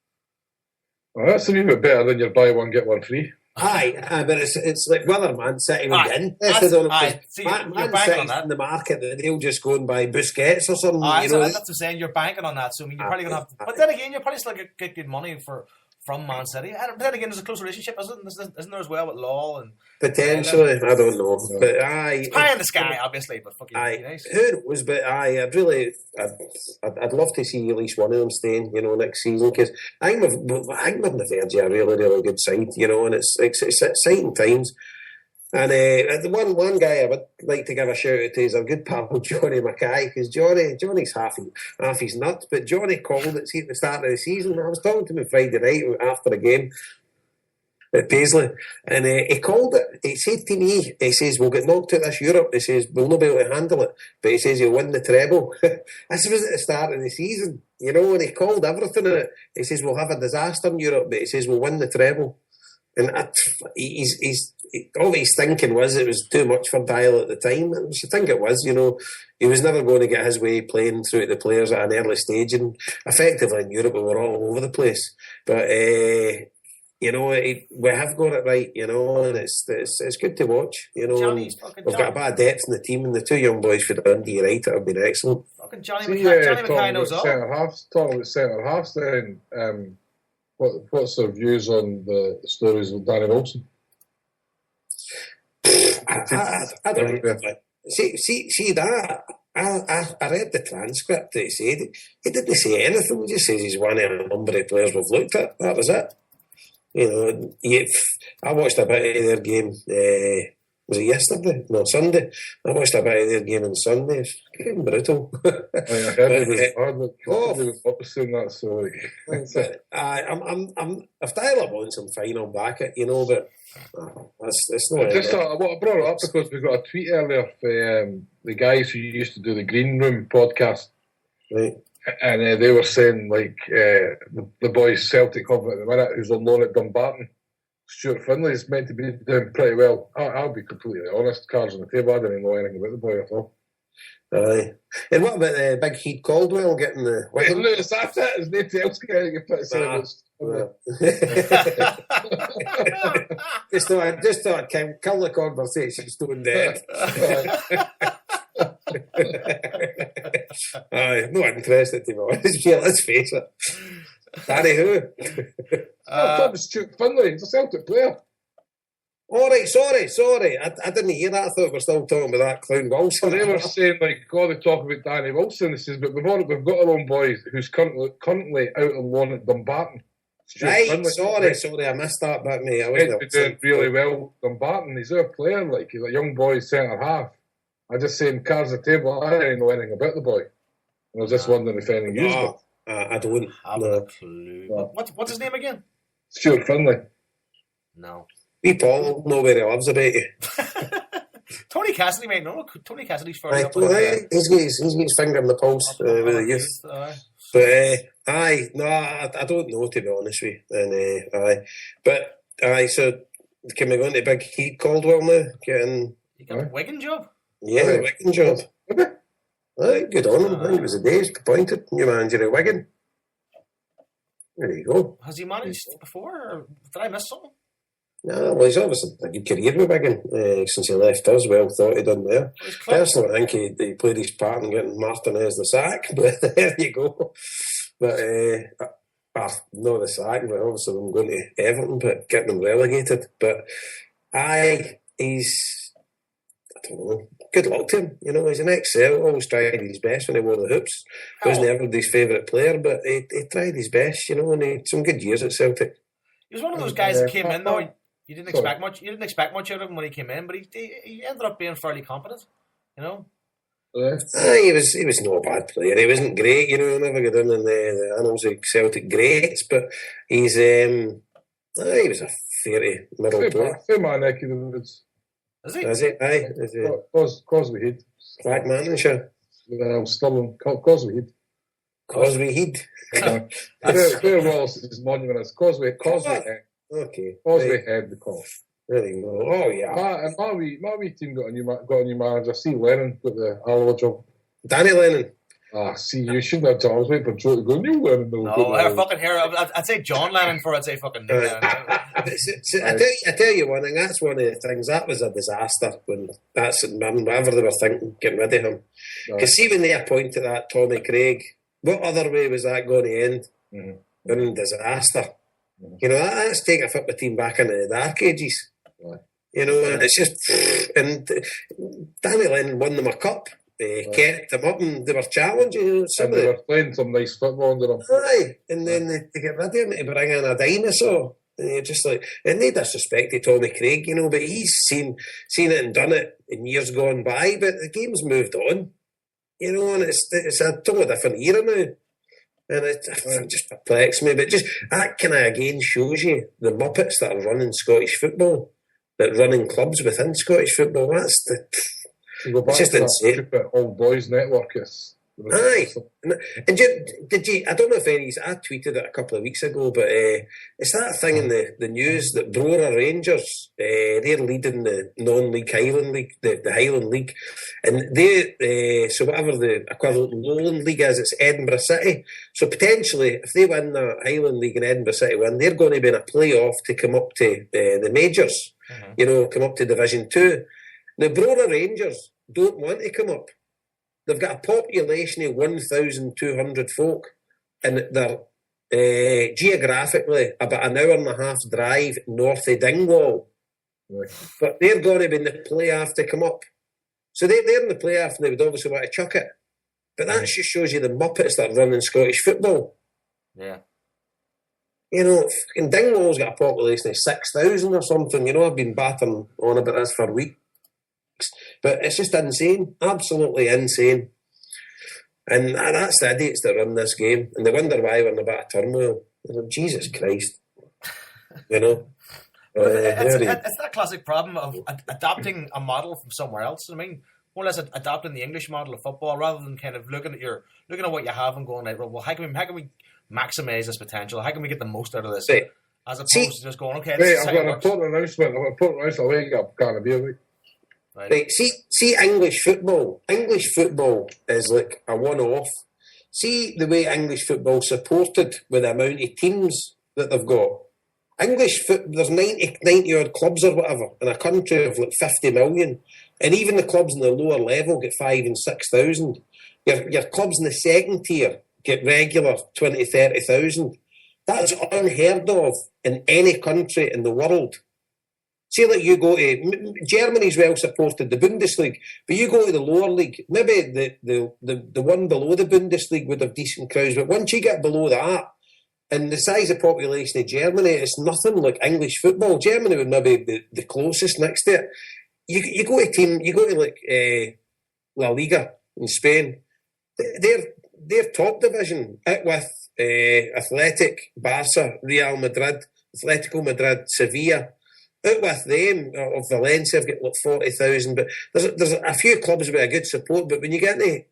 Well, that's a wee bit better than your buy one, get one free. Aye, but it's like whether Man City would get interested on it. Man City's in the market that they'll just go and buy Busquets or something. That's what I'm saying, you're banking on that. So I mean, you're probably going to have to, but then again, you're probably still get good money for from Man City. But then again, there's a close relationship, isn't there as well with Law and potentially? I don't know, but it's pie in the sky, obviously. But fucking nice. Who knows? But I'd love to see at least one of them staying, next season, because I think we're on the verge of a really, really good side, and it's exciting times. And the one guy I would like to give a shout out to is our good pal Johnny Mackay, because Johnny's half his nuts, but Johnny called it at the start of the season. I was talking to him Friday night after the game at Paisley, and he called it. He said to me, he says, we'll get knocked out this Europe. He says, we'll not be able to handle it, but he says he'll win the treble. This was at the start of the season, and he called everything in it. He says, we'll have a disaster in Europe, but he says, we'll win the treble. And all his thinking was it was too much for Dial at the time, which I think it was. He was never going to get his way playing through the players at an early stage, and effectively in Europe we were all over the place. But we have got it right, and it's good to watch. We've got a bit of depth in the team, and the two young boys for Dundee United have been excellent. Fucking Johnny Mackay knows all. Talking about centre halves, then. What's their views on the stories of Danny Wilson? I don't know. See that. I read the transcript that he said. He didn't say anything. He just says he's one of a number of players we've looked at. That was it. I watched a bit of their game. Was it yesterday? No, Sunday. I watched a bit of their game on Sunday. It's getting brutal. I heard it was hard. It was opposite that, so if Tyler wants him, fine, I'll back it, but it's not. I brought it up because we got a tweet earlier for the guys who used to do the Green Room podcast. Right. And they were saying, the boys Celtic have at the minute, who's on loan at Dumbarton. Stuart Finley's meant to be doing pretty well. I'll be completely honest, cards on the table. I didn't know anything about the boy at all. Aye. And what about Big Heat Caldwell getting the... That's it. There's nothing else going to put Just thought I'd kill the conversation stone dead. Aye, not interested, to be honest. Yeah, let's face it. Danny who? I thought it was Stuart Finley. He's a Celtic player. All right, sorry. I didn't hear that. I thought we were still talking about that clown Wilson. They were saying, they talk about Danny Wilson. He says, but we've got our own boy who's currently out on loan at Dumbarton. Right, Finley. Sorry, I missed that bit, mate. I wasn't doing really well at Dumbarton. He's our player, he's a young boy centre half. I just saying, cards at the table, I didn't know anything about the boy. And I was just wondering if anything used it. I don't have a clue. No. What's his name again? Stuart Finley. No. We Paul know where he lives about you. Tony Cassidy, mate. No, Tony Cassidy's fairly up. He's got his finger in the pulse with the youth. But I don't know, to be honest with you. And so can we go into Big Heat Caldwell now? You got a Wigan job? Yeah, the Wigan job. Aye, good on him. It was a day's appointed new manager at Wigan. There you go. Has he managed before, or did I miss something? No, well, he's obviously had a good career with Wigan since he left us. Well thought he done there. Personally, I think he played his part in getting Martinez the sack, but there you go. But not the sack, but obviously I'm going to Everton, but getting them relegated. But he's, I don't know, good luck to him. He's an ex-Celt, always tried his best when he wore the hoops. Wasn't everybody's favourite player, but he tried his best, and he had some good years at Celtic. He was one of those guys that came in, though. You didn't expect much. You didn't expect much out of him when he came in, but he ended up being fairly competent. He was no bad player. He wasn't great, He'll never get in the annals of Celtic greats, but he was a fairly middle player. Same my neck of the woods. Is he? Is it? Aye. Cosby Head. Black Manshire. Stirling. Cosby Head. Cosby Head. Claire Wallace's monument is Cosby Head. Okay. Cosby Head, the call. There you go. Oh yeah. And my wee team got a new manager. See Lennon got the Alloa job. Danny Lennon. See, you shouldn't have time. I was waiting for Joe to go, new Lennon. I'd say John Lennon before I'd say fucking Nick Lennon. I tell you one thing, that's one of the things, that was a disaster when that's whatever they were thinking, getting rid of him. Because see when they appointed that Tommy Craig, what other way was that going to end? Than disaster. You know, that's taking a football team back into the dark ages. You know, and it's just, and Danny Lennon won them a cup, kept them up, and they were challenging. You know, and they were playing some nice football under them. Aye, and then they get rid of him to bring in a dinosaur. And you're just like, and they disrespected Tommy Craig, you know, but he's seen it and done it in years gone by, but the game's moved on, you know, and it's a totally different era now. And it just perplexes me, but just that kind of again shows you the Muppets that are running Scottish football, that running clubs within Scottish football. That's it's just insane. HomeBhoys network is. Aye, and did you? I don't know if any. I tweeted it a couple of weeks ago, but it's that thing in the news that Brora Rangers, they're leading the non-league Highland League, the Highland League, and they so whatever the equivalent Lowland League is, it's Edinburgh City. So potentially, if they win the Highland League and Edinburgh City win, they're going to be in a playoff to come up to the majors. You know, come up to Division 2. The Brora Rangers don't want to come up. They've got a population of 1,200 folk, and they're geographically about an hour and a half drive north of Dingwall. Right. But they're going to be in the playoff to come up. So they're in the playoff and they would obviously want to chuck it. But that just shows you the Muppets that are running Scottish football. Yeah. You know, fucking Dingwall's got a population of 6,000 or something. You know, I've been battering on about this for weeks. But it's just insane, absolutely insane. And that's the idiots that run this game. And they wonder why we're in a bit of turmoil. Like, Jesus Christ. You know? It's that classic problem of adapting a model from somewhere else. I mean, more or less adapting the English model of football rather than kind of looking at what you have and going, like, well, how can we maximise this potential? How can we get the most out of this? Right. As opposed to just going, okay, this is I've got an important announcement. I'll wake up, can't be away. Right. See, English football. English football is like a one-off. See the way English football supported with the amount of teams that they've got. There's 90 odd clubs or whatever in a country of like 50 million, and even the clubs in the lower level get 5,000 and 6,000. Your clubs in the second tier get regular 20,000, 30,000. That's unheard of in any country in the world. See, like you go to Germany's well supported the Bundesliga, but you go to the lower league. Maybe the one below the Bundesliga would have decent crowds, but once you get below that, and the size of population of Germany, it's nothing like English football. Germany would maybe be the closest next to it. You go to like La Liga in Spain. They're top division out with Athletic, Barca, Real Madrid, Atletico Madrid, Sevilla. Out with them, of Valencia, I've got like 40,000. But there's a few clubs with a good support. But when you get into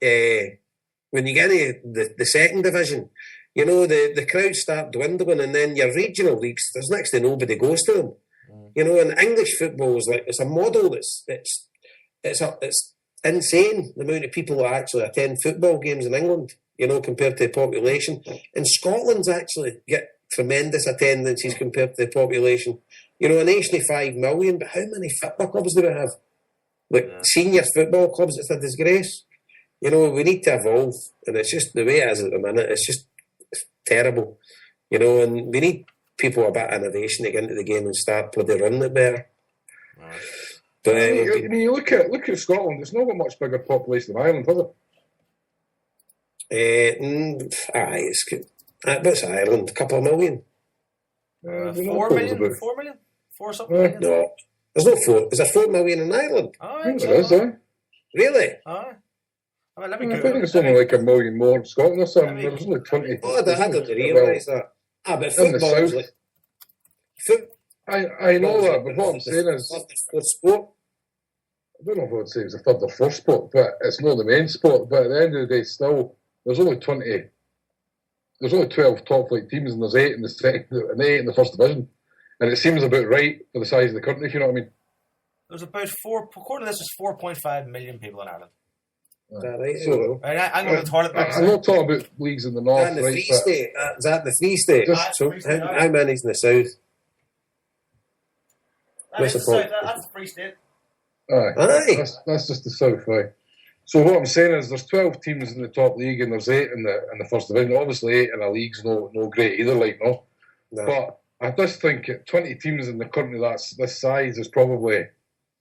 the second division, you know the crowds start dwindling, and then your regional leagues, there's next to nobody goes to them. You know, and English football is like it's a model that's it's insane the amount of people that actually attend football games in England. You know, compared to the population, and Scotland's actually get tremendous attendances compared to the population. You know, a nation of 5 million, but how many football clubs do we have? Like senior football clubs, it's a disgrace. You know, we need to evolve, and it's just the way it is at the minute. It's terrible. You know, and we need people a bit of innovation to get into the game and start bloody running it better. Right. But you look at Scotland. It's not got much bigger population than Ireland, has it? It's good. What's Ireland? A couple of million. 4 million? 4 million? 4 something million? No, there's no 4. Is there 4 million in Ireland? Oh, I think there is, eh? Really? I mean, let me I think it's only like a million more in Scotland or something. There's only 20. Oh, I didn't realise that. But football's like... I know that, but what I'm saying is... Sport. I don't know if I would say it's a third or fourth sport, but it's not the main sport. But at the end of the day, still, there's only 20... There's only 12 top flight teams, and there's 8 in the second and 8 in the first division. And it seems about right for the size of the country, if you know what I mean. There's about according to this, there's 4.5 million people in Ireland. Is that right? So, I'm going to toilet. I'm not talking about leagues in the north, and the right? Free State. Is that the Free State? How many's in the south? That's the Free State. Aye. That's just the south, right? So what I'm saying is there's 12 teams in the top league and there's 8 in the first division. Obviously 8 in a league's no great either, like, no. But I just think 20 teams in the country that's this size is probably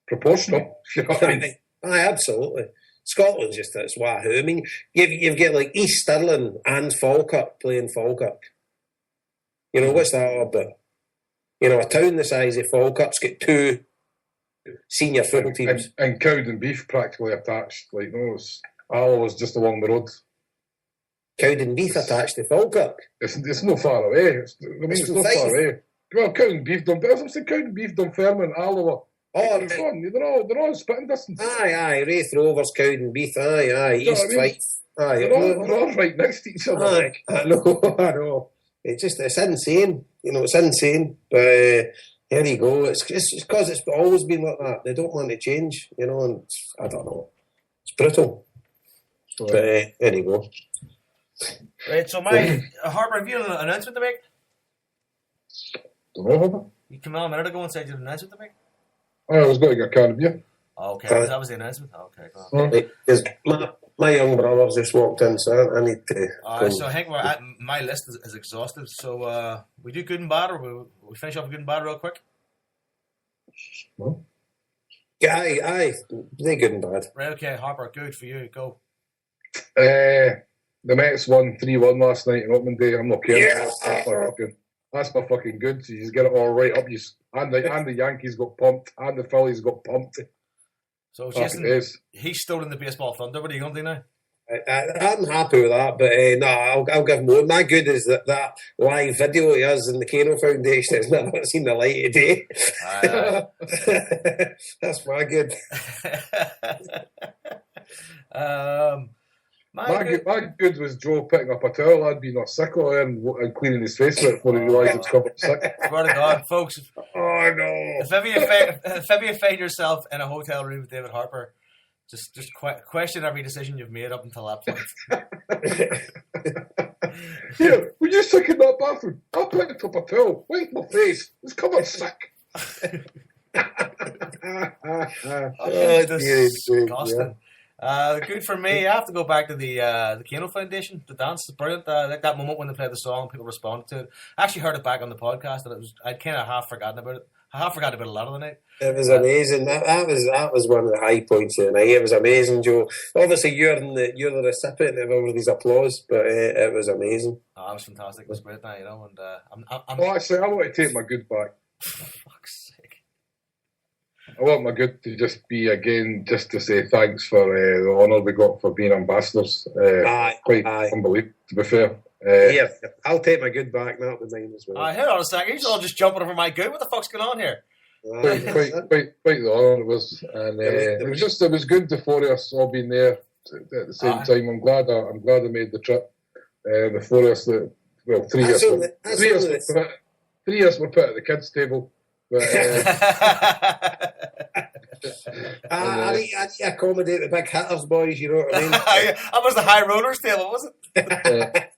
proportional. You know what I mean? Aye, absolutely. Scotland's just it's wahoo. I mean, you've got like East Stirling and Falkirk playing Falkirk. You know, what's that all about? You know, a town the size of Falkirk's got 2 senior football teams. And Cowdenbeath practically attached. Like, no, Alloa's just along the road. Cowdenbeath attached to Falkirk. It's not far away. It's not far away. Well, Cowdenbeath, Cowdenbeath, Dunfermline, Alloa. Oh, they're all in spitting distance. Aye, Wraith Rovers, Cowdenbeath, aye, East Fife. Aye, they're all right next to each other. Aye, I know. It's insane. You know, it's insane. But here you go. It's because it's always been like that. They don't want to change, you know, and I don't know. It's brutal. But there you go. Right, so Harper, have you an announcement to make? Don't know, Harper. You came on a minute ago and said you had an announcement to make? I was going to get a can of beer. Okay, that was the announcement. Okay, go on. Because my young brother's just walked in, so I need to. So I think my list is exhaustive. So we do good and bad, or we finish off good and bad real quick. Well. Aye, they're good and bad. Right, okay, Harper, good for you. Go. The Mets won 3-1 last night on opening day. I'm not kidding. Yeah. That's my fucking good. So you just get it all right up. And the Yankees got pumped, and the Phillies got pumped. So Jason, he's still in the baseball thunder. What are you going to do now? I'm happy with that, but no, I'll give more. My good is that live video he has in the Kano Foundation has never seen the light of day. That's my good. My good was Joe picking up a towel. I'd been sickle and cleaning his face with it before he realised he was covered sick. Swear to God, folks. Oh no! If ever you find yourself in a hotel room with David Harper, just question every decision you've made up until that point. Here, were you sick in that bathroom? I picked up a towel. Wipe my face. It's covered sick. Disgusting. Good for me. I have to go back to the Kano Foundation. The dance is brilliant. Like that moment when they played the song, people responded to it. I actually heard it back on the podcast, and I'd kind of half forgotten about it. I half forgot about a lot of the night. It was amazing. That was one of the high points of the night. It was amazing, Joe. Obviously, you're the recipient of all of these applause, but it was amazing. Oh, it was fantastic. It was great night, you know. And actually, I want to take my good back. For fuck's sake. I want my good to just be again, just to say thanks for the honour we got for being ambassadors. Quite unbelievable, to be fair. Yeah, I'll take my good back. That'll be mine as well. Hold on a second. You're all just jumping over my good. What the fuck's going on here? Quite the honour it was, and it was good the four of us all being there at the same time. I'm glad I made the trip. The four of us, three of us were put at the kids' table. But, I accommodate the big hitters, boys. You know what I mean? That was the high rollers table, was it?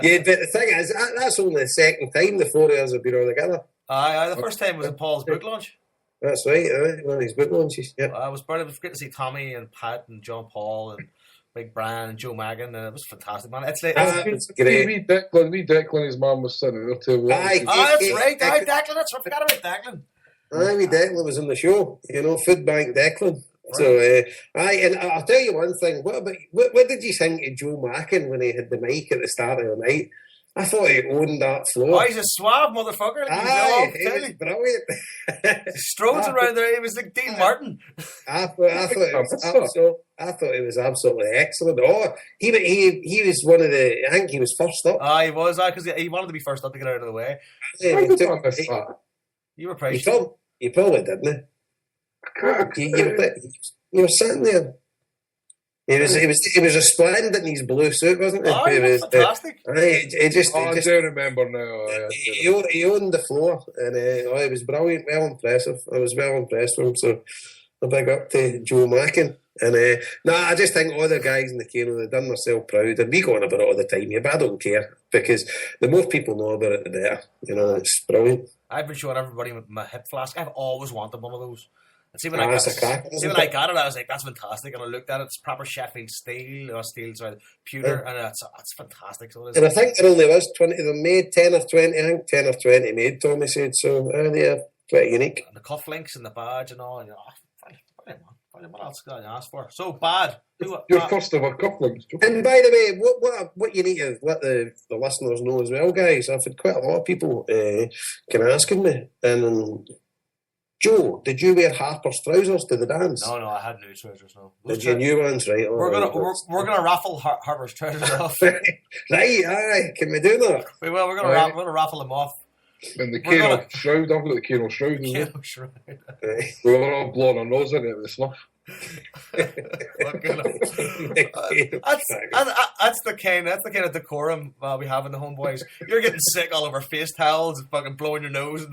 Yeah, but the thing is, that's only the second time the four of us have been all together. The first time was at Paul's book launch. That's right, one of his book launches. Yeah. It was brilliant. It was great to see Tommy and Pat and John Paul and Big Brian and Joe Magan. It was fantastic, man. It's great. Wee Declan, his mum was sitting there too. That's right. Declan. I forgot about Declan. Wee Declan was on the show. You know, Food Bank Declan. Right. So, and I'll tell you one thing. What did you think of Joe Macken when he had the mic at the start of the night? I thought he owned that floor. Oh, he's a suave motherfucker. He was brilliant. Strolled around there. He was like Dean Martin. I thought it was absolutely excellent. Oh, he was one of the. I think he was first up. He was. Because he wanted to be first up to get out of the way. You were praised. You probably didn't. You were sitting there. He was resplendent in his blue suit, wasn't he? Oh, he was fantastic. I do remember now. He owned the floor, and it was brilliant, well impressive. I was well impressed with him, so a big up to Joe Macken. And I just think all the guys in the Kano, they've done themselves proud, and we go on about it all the time here, but I don't care, because the more people know about it, the better. You know, it's brilliant. I've been showing everybody my hip flask. I've always wanted one of those. And see when that's a crack. I got it, I was like, that's fantastic. And I looked at it, it's proper Sheffield pewter, and it's fantastic. So it is. And I think there only was 20 of them made, 10 or 20, I think 10 or 20 made, Tommy said. So they're pretty unique. And the cufflinks and the badge and all. Brilliant, man. What else can I ask for? So bad. Your first ever cufflinks. And by the way, what you need to let the listeners know as well, guys, I've had quite a lot of people asking me, and Joe, did you wear Harper's trousers to the dance? No, I had new trousers. No, did you new ones? Right. We're gonna raffle Harper's trousers off. Right, aye. Can we do that? We will. We're gonna raffle them off. And the Kano shroud, I've got the Kano shroud. Kano shroud. We were all blowing our nose in it with snuff. That's the kind of decorum we have in the Homeboys. You're getting sick all over face towels and fucking blowing your nose on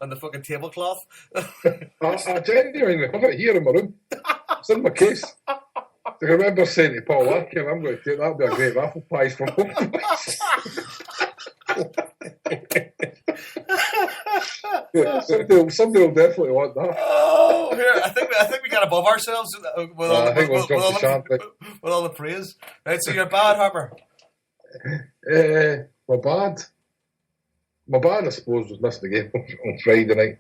the fucking tablecloth. I genuinely have it here in my room. It's in my case. I remember saying to Paul Larkin, I'm going to take that'll be a great raffle prize for Homeboys. Somebody will definitely want that. Oh, here I think we got above ourselves with all the praise. Right, so you're bad, Harper. My bad, I suppose, was missed the game on Friday night.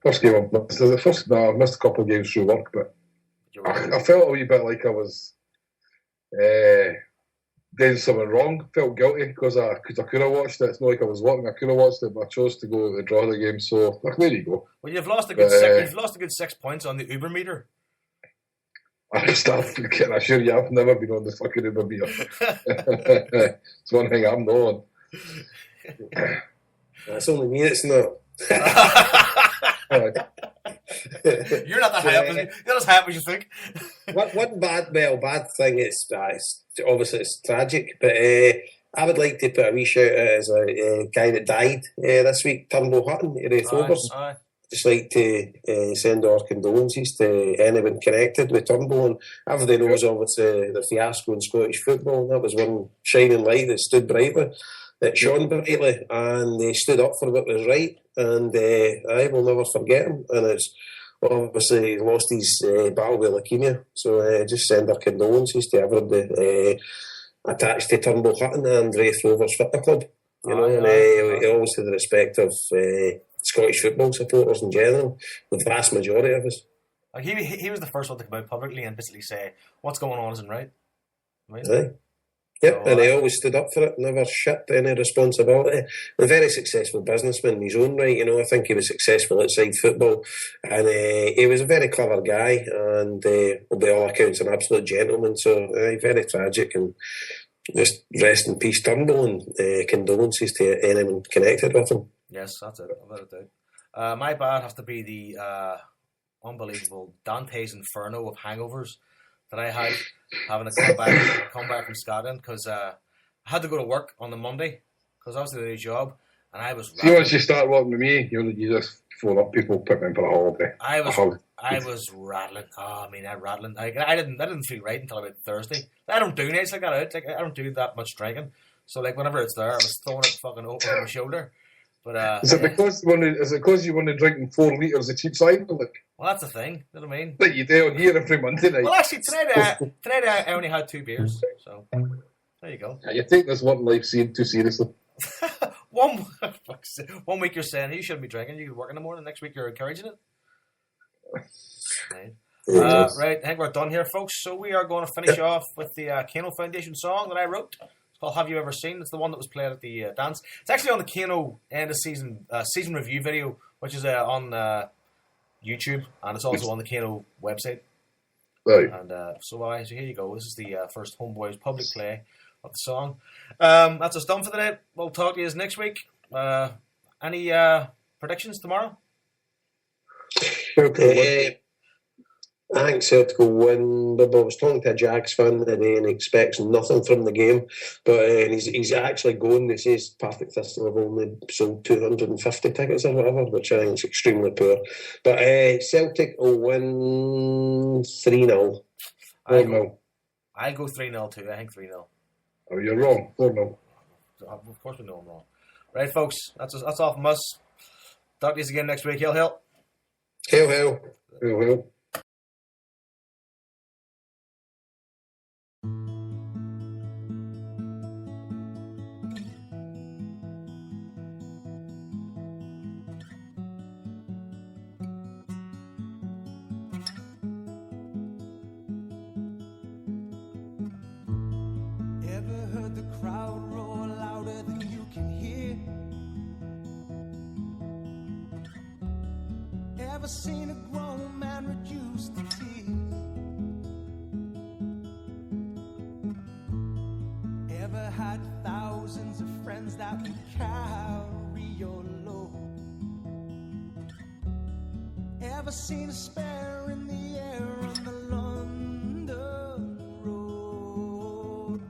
First game I missed. I've missed a couple of games through work, but I felt a wee bit like I was doing something wrong. Felt guilty because I could have watched it. It's not like I was working. I could have watched it, but I chose to go to draw the game. So there you go. Well, you've lost a good 6 points on the Uber meter. I assure you, I've never been on the fucking Uber meter. It's one thing I'm not on. That's only me. It's not. You're not as happy as you think. One bad thing is obviously it's tragic, but I would like to put a wee shout out as a guy that died this week, Turnbull Hutton, Forrest. Just like to send our condolences to anyone connected with Turnbull, and everybody knows obviously the fiasco in Scottish football. That was one shining light that stood brightly, that shone brightly, and they stood up for what was right, and I will never forget him. And it's obviously he lost his battle with leukemia, so just send our condolences to everybody attached to Turnbull Hutton and Raith Rovers Football Club. You know, and always to the respect of Scottish football supporters in general, the vast majority of us. Like he was the first one to come out publicly and basically say what's going on isn't right. Yep, and he always stood up for it, never shirked any responsibility. A very successful businessman in his own right, you know. I think he was successful outside football, and he was a very clever guy, and by all accounts an absolute gentleman. So very tragic, and just rest in peace, Turnbull, and condolences to anyone connected with him. Yes, that's it. Without a doubt. My bad has to be the unbelievable Dante's Inferno of hangovers that I had having to come back from Scotland, because I had to go to work on the Monday because I was doing a job, and I was. See, once you start working with me, you just phone up people, put me in for a holiday. I was rattling. Oh, I mean, rattling. I didn't feel right until about Thursday. I don't do nights like that out. Like, I don't do that much drinking. So like whenever it's there, I was throwing it fucking over my shoulder. But is it because you want to drink 4 litres of cheap cider? Like, well, that's the thing. You know what I mean? That you do on here every Monday night. Well, actually, tonight I only had 2 beers. So there you go. Yeah, you take this one life too seriously. One week you're saying you shouldn't be drinking, you could work in the morning. Next week you're encouraging it. Right, I think we're done here, folks. So we are going to finish off with the Kano Foundation song that I wrote. It's called "Have You Ever Seen?" It's the one that was played at the dance. It's actually on the Kano end of season review video, which is on YouTube, and it's also on the Kano website. Right. And so here you go. This is the first Homeboys public play of the song. That's us done for the night. We'll talk to you next week. Any predictions tomorrow? I think Celtic will win. But I was talking to a Jags fan today, and he expects nothing from the game. But he's actually going. He says Partick Thistle have only sold 250 tickets or whatever, which I think is extremely poor. But Celtic will win 3-0. I go 3-0 too. I think 3-0. Oh, you're wrong. 4-0. Of course we know I'm wrong. Right, folks. That's all from us. Talk to you again next week. Hail, hail. Hail, hail. Hail, hail. Ever heard the crowd roar louder than you can hear? Ever seen a grown man reduced to tears? Ever had thousands of friends that would carry your load? Ever seen a sparrow in the air on the London road?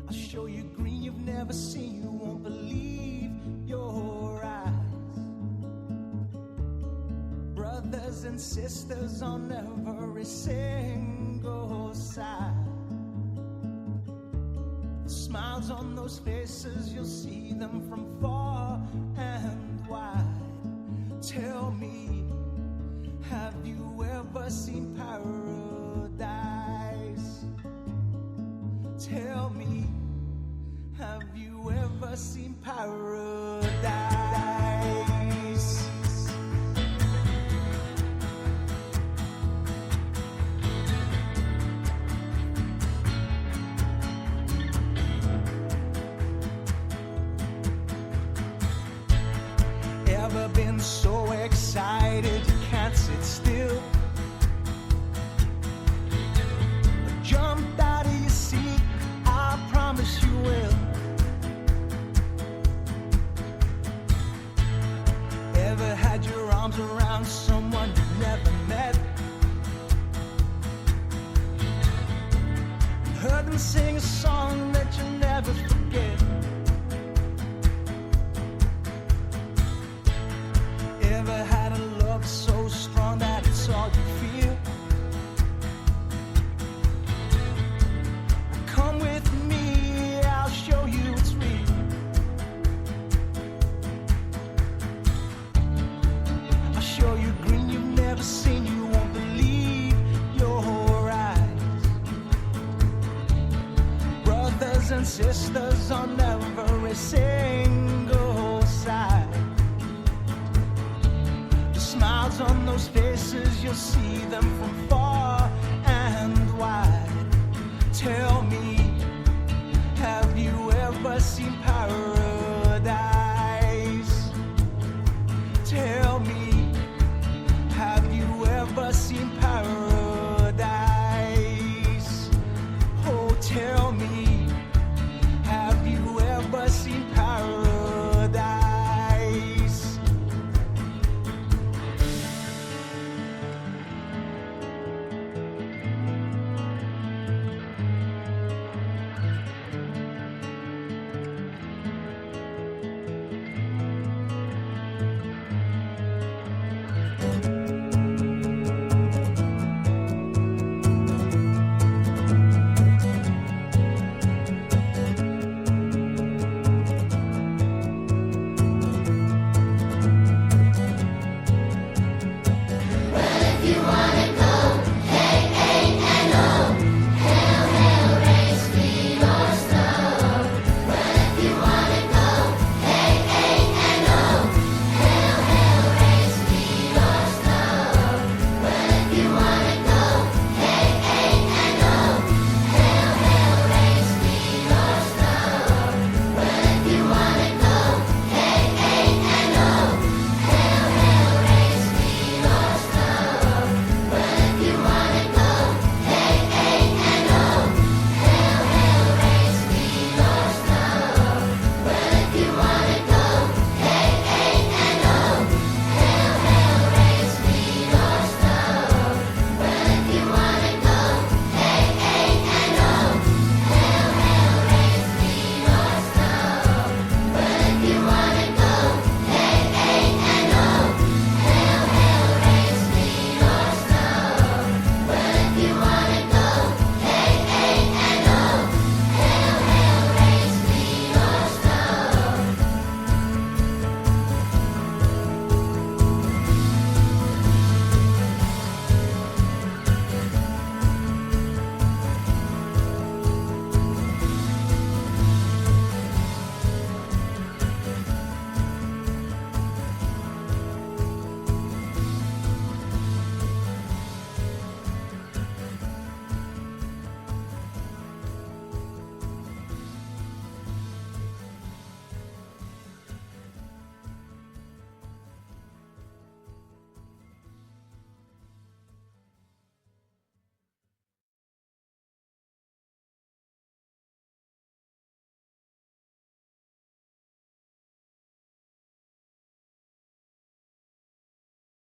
I'll show you green you've never seen, you won't believe your eyes. Brothers and sisters on every single side. Smiles on those faces, you'll see them from far and wide. Tell me, have you ever seen paradise? Tell me, have you ever seen paradise? Ever been so excited you can't sit still? Jumped out of your seat, I promise you will. Ever had your arms around someone you never met? Heard them sing a song that you'll never forget. Ever had a love so strong that it's all you feel? Come with me, I'll show you it's real. I'll show you green you've never seen, you won't believe your eyes. Brothers and sisters on every single side. Smiles on those faces, you'll see them from far and wide. Tell me, have you ever seen